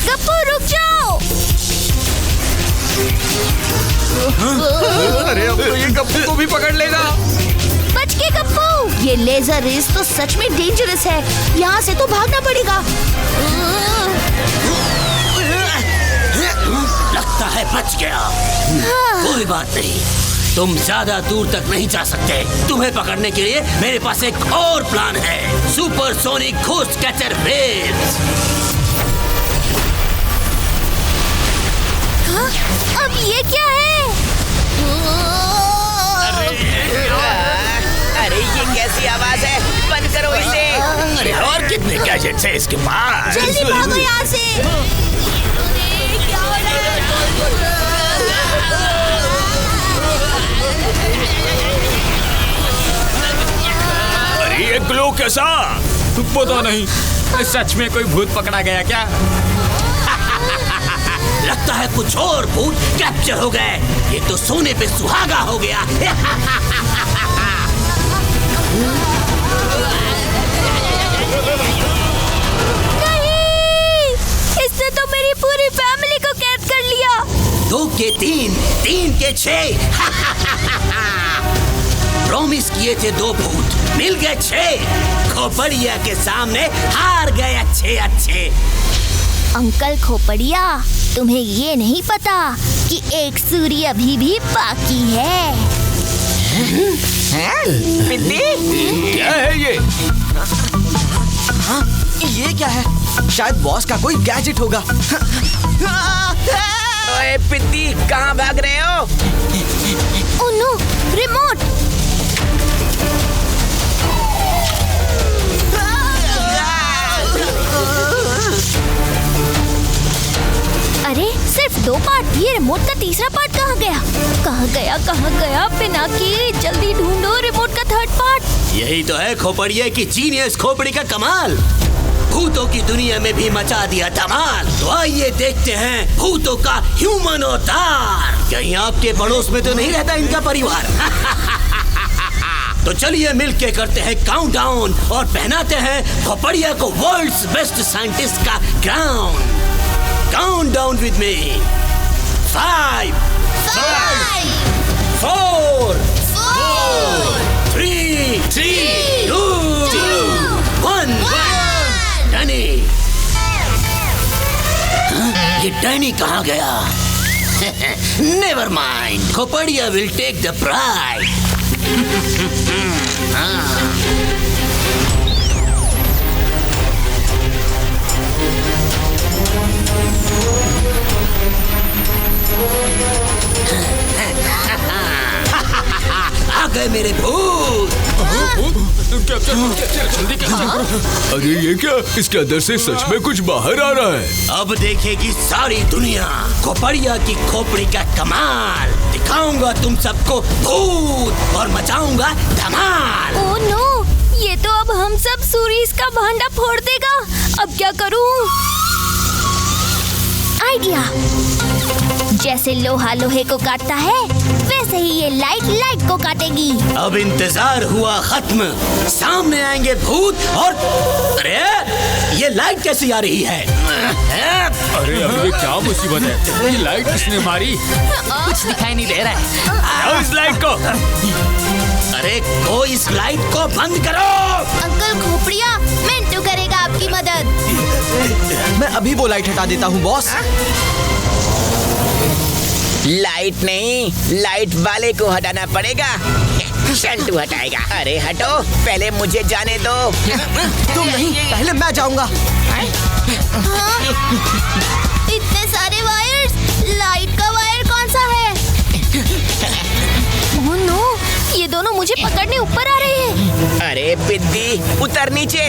गप्पू रुक जाओ। अरे अब तो ये गप्पू को भी पकड़ लेगा। बच के गप्पू! ये लेजर रेस तो सच में डेंजरस है। यहाँ से तो भागना पड़ेगा। लगता है बच गया। कोई बात नहीं, तुम ज्यादा दूर तक नहीं जा सकते। तुम्हें पकड़ने के लिए मेरे पास एक और प्लान है, super sonic ghost catcher waves. अब ये क्या है? अरे ये कैसी आवाज है? बंद करो इसे। अरे और कितने गैजेट्स हैं इसके पास? जल्दी भागो यहाँ से। अरे ये ग्लो कैसा? पता नहीं, सच में कोई भूत पकड़ा गया क्या? लगता है कुछ और भूत कैप्चर हो गए। ये तो सोने पे सुहागा हो गया। नहीं! इसने तो मेरी पूरी फैमिली को कैद कर लिया। 2 के 3, 3 के 6। प्रॉमिस किए थे 2 भूत, मिल गए 6। खोपड़िया के सामने हार गए अच्छे। अंकल खोपड़िया, तुम्हें ये नहीं पता कि एक सूर्य अभी भी बाकी है। पिद्दी? क्या है ये? हाँ, ये क्या है? शायद बॉस का कोई गैजेट होगा। ओए पिद्दी, कहाँ भाग रहे हो? Oh no, remote! अरे सिर्फ 2 पार्ट, ये रिमोट का तीसरा पार्ट कहाँ गया? कहाँ गया पिनाकी? जल्दी ढूंढो रिमोट का 3rd पार्ट। यही तो है खोपड़िया की जीनियस खोपड़ी का कमाल। भूतों की दुनिया में भी मचा दिया धमाल। तो आइए देखते हैं भूतों का ह्यूमन अवतार। कहीं आपके पड़ोस में तो नहीं रहता इनका परिवार? तो चलिए मिलके करते हैं काउंटडाउन और पहनाते हैं खोपड़िया को वर्ल्ड्स बेस्ट साइंटिस्ट का crown. Count down with me. 5, 4, 3, 2, 1. Danny, ये डैनी कहाँ गया? Never mind. खोपड़िया will take the pride. आ गए मेरे भूत। अरे ये क्या? इसके अंदर से सच में कुछ बाहर आ रहा है। अब देखेगी सारी दुनिया खोपड़िया की खोपड़ी का कमाल। दिखाऊं बनाऊंगा तुम सबको भूत और मचाऊंगा धमाल। ओह नो, ये तो अब हम सब सूरीज का भांडा फोड़ देगा। अब क्या करूं? आइडिया। जैसे लोहा लोहे को काटता है, वैसे ही ये लाइट लाइट को काटेगी। अब इंतजार हुआ खत्म। सामने आएंगे भूत और अरे ये लाइट कैसी आ रही है? अरे अब ये क्या मुसीबत है? ये लाइट किसने मारी? कुछ दिखाई नहीं दे रहा है। इस लाइट को, अरे कोई इस लाइट को बंद करो। अंकल खोपड़िया, मिंटू करेगा आपकी मदद। मैं अभी वो लाइट हटा देता हूँ बॉस। लाइट नहीं, लाइट वाले को हटाना पड़ेगा। शंटू हटाएगा। अरे हटो, पहले मुझे जाने दो। तुम नहीं, पहले मैं जाऊंगा। हाँ? इतने सारे वायर्स, लाइट का वायर कौन सा है? ओह नो, ये दोनों मुझे पकड़ने ऊपर आ रहे हैं। अरे बिद्दी, उतर नीचे।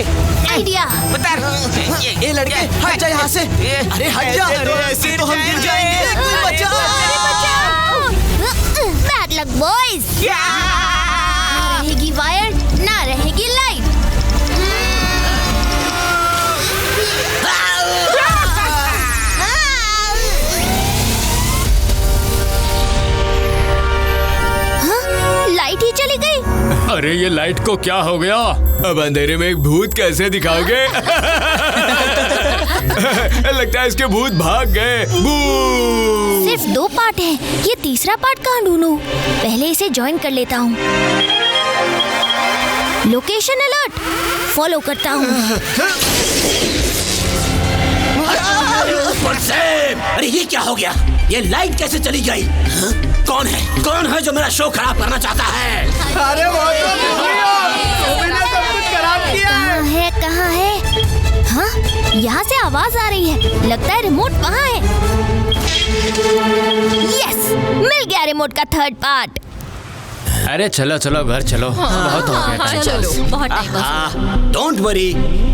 आइडिया। उतर। ये लड़के हट जा यहाँ से। अरे हट जा, ऐसे तो हम गिर जाएंगे। कोई बचाओ। Bad luck boys. ना रहेगी वायर, ना रहेगी लाइट। लाइट ही चली गई। अरे ये लाइट को क्या हो गया? अब अंधेरे में एक भूत कैसे दिखाओगे? लगता है इसके भूत भाग गए। सिर्फ 2 पार्ट है, ये तीसरा पार्ट कहाँ ढूंढूं? पहले इसे ज्वाइन कर लेता हूँ। लोकेशन अलर्ट, फॉलो करता हूँ। अरे ये क्या हो गया? ये लाइट कैसे चली गई? हाँ? कौन है जो मेरा शो खराब करना चाहता है? अरे वो तो सब कुछ खराब किया है। कहाँ है? हाँ, यहाँ से आवाज आ रही है। लगता है रिमोट वहाँ है। यस, मिल गया रिमोट का 3rd पार्ट। अरे चलो चलो घर चलो। बहुत हो गया। चलो, बहुत time. Don't worry,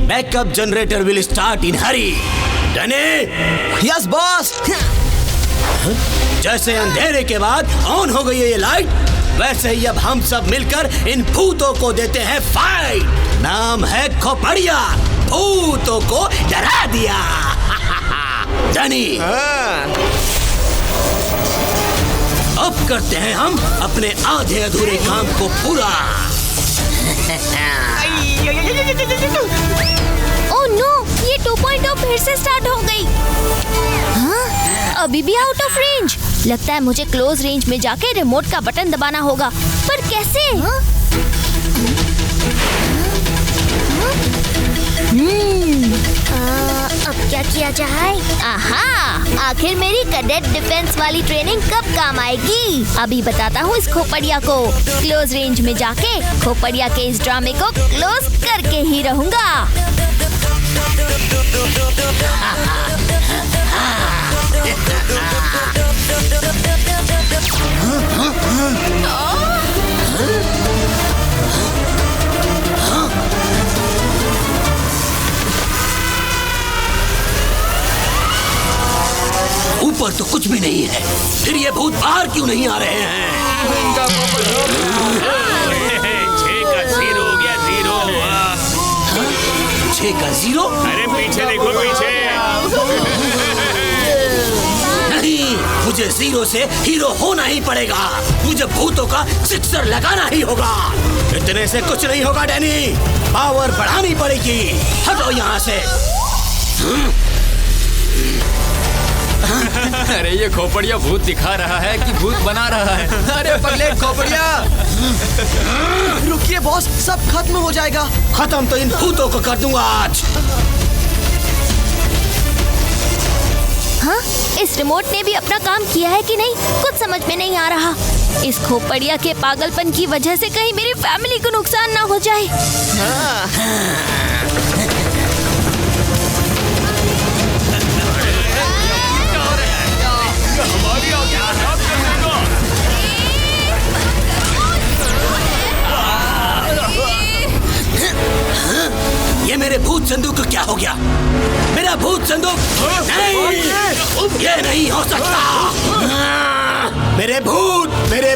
backup generator will start in Hari. डने? Yes boss. जैसे अंधेरे के बाद ऑन हो गई है ये लाइट, वैसे ही अब हम सब मिलकर इन भूतों को देते हैं फाइट। नाम है खोपड़िया। भूतों को डरा दिया। डनी, अब करते हैं हम अपने आधे अधूरे काम को पूरा। ओह नो, ये 2.0 फिर से स्टार्ट हो गई। हाँ, अभी भी आउट ऑफ रेंज। लगता है मुझे क्लोज रेंज में जाके रिमोट का बटन दबाना होगा, पर कैसे? अब क्या किया जाए? आहा, आखिर मेरी कैडेट डिफेंस वाली ट्रेनिंग कब काम आएगी? अभी बताता हूँ इस खोपड़िया को। क्लोज रेंज में जाके खोपड़िया के इस ड्रामे को क्लोज करके ही रहूंगा। ऊपर तो कुछ भी नहीं है, फिर ये भूत बाहर क्यों नहीं आ रहे हैं? 6 का 0 हो गया। 0 6 का 0? अरे पीछे देखो, पीछे। नहीं, मुझे 0 से हीरो होना ही पड़ेगा। मुझे भूतों का सिक्सर लगाना ही होगा। इतने से कुछ नहीं होगा डैनी, पावर बढ़ानी पड़ेगी। हटो यहाँ से। अरे ये खोपड़िया भूत दिखा रहा है कि भूत बना रहा है? अरे पगलेट खोपड़िया। रुकिए बॉस, सब खत्म हो जाएगा। खत्म तो इन भूतों को कर दूंगा आज। हाँ, इस रिमोट ने भी अपना काम किया है कि नहीं, कुछ समझ में नहीं आ रहा। इस खोपड़िया के पागलपन की वजह से कहीं मेरी फैमिली को नुकसान ना हो जाए। ये मेरे भूत संदूक को क्या हो गया? मेरा भूत संदूक नहीं, ये नहीं हो सकता। मेरे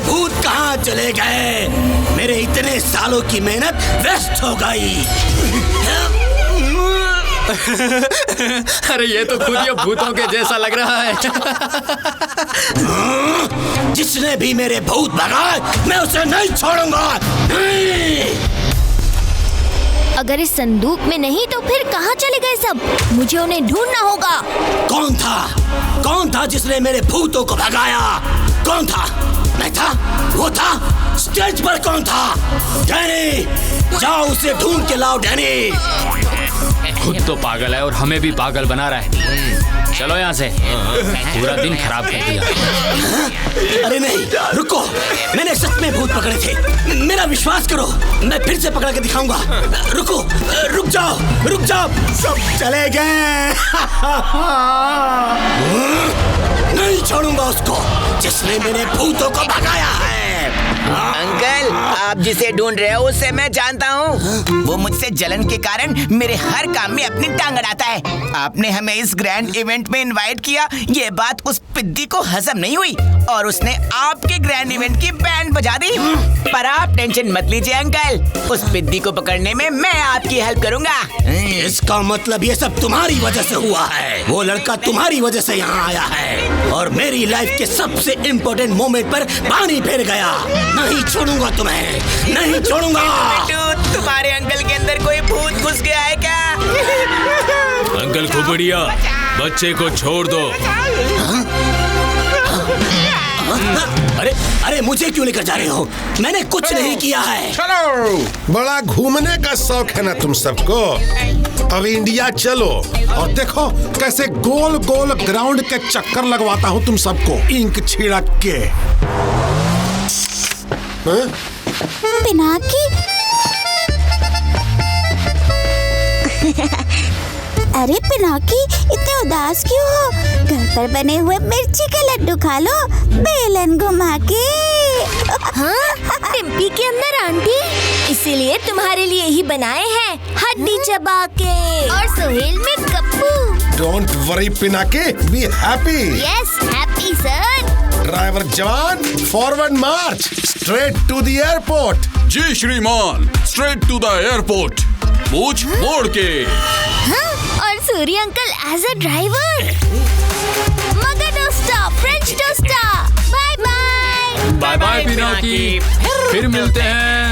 भूत कहाँ चले गए? मेरे इतने सालों की मेहनत वेस्ट हो गई। अरे ये तो खुद ही भूतों के जैसा लग रहा है। जिसने भी मेरे भूत भगाए मैं उसे नहीं छोड़ूंगा। अगर इस संदूक में नहीं तो फिर कहाँ चले गए सब? मुझे उन्हें ढूंढना होगा। कौन था जिसने मेरे भूतों को भगाया? कौन था? मैं था? वो था? स्टेज पर कौन था? डैनी, जाओ उसे ढूंढ के लाओ। डैनी खुद तो पागल है और हमें भी पागल बना रहा है। चलो यहाँ से, पूरा दिन खराब कर दिया। अरे नहीं, रुको, मैंने सच में भूत पकड़े थे। मेरा विश्वास करो, मैं फिर से पकड़ के दिखाऊंगा। रुक जाओ, सब चले गए। नहीं छोड़ूंगा उसको जिसने मेरे भूतों को भगाया है। अंकल, आप जिसे ढूंढ रहे हो उसे मैं जानता हूँ। वो मुझसे जलन के कारण मेरे हर काम में अपनी टांग अड़ाता है। आपने हमें इस ग्रैंड इवेंट में इनवाइट किया, ये बात उस पिद्दी को हजम नहीं हुई और उसने आपके ग्रैंड इवेंट की बैंड बजा दी। पर आप टेंशन मत लीजिए अंकल, उस पिद्दी को पकड़ने में मैं आपकी हेल्प करूँगा। इसका मतलब ये सब तुम्हारी वजह से हुआ है। वो लड़का तुम्हारी वजह से यहाँ आया है और मेरी लाइफ के सबसे इम्पोर्टेंट मोमेंट पर पानी फेर गया। नहीं छोड़ूंगा तुम्हें, नहीं छोड़ूंगा। तुम्हारे अंकल के अंदर कोई भूत घुस गया है क्या? अंकल खोपड़िया, बच्चे को छोड़ दो। अरे मुझे क्यों लेकर जा रहे हो? मैंने कुछ नहीं किया है। चलो, बड़ा घूमने का शौक है ना तुम सबको। अब इंडिया चलो और देखो कैसे गोल गोल ग्राउंड के चक्कर लगवाता हूँ तुम सबको इंक छिड़क के। पिनाकी, अरे पिनाकी, इतने उदास क्यों हो? घर पर बने हुए मिर्ची के लड्डू खा लो, बेलन घुमा के। हाँ, टिम्पी के अंदर आंटी, इसीलिए तुम्हारे लिए ही बनाए हैं, हड्डी चबा के। और सोहेल में Gappu. Don't worry Pinaki, be happy. Yes, Happy sir. Driver जवान, forward march, straight to the airport. जी श्रीमान, स्ट्रेट टू द एयरपोर्ट, पूछ मोड़ के। हाँ, और Surya uncle as a driver. मगर टोस्टा, फ्रेंच टोस्टा, bye bye. Bye bye Pinaki, फिर मिलते हैं।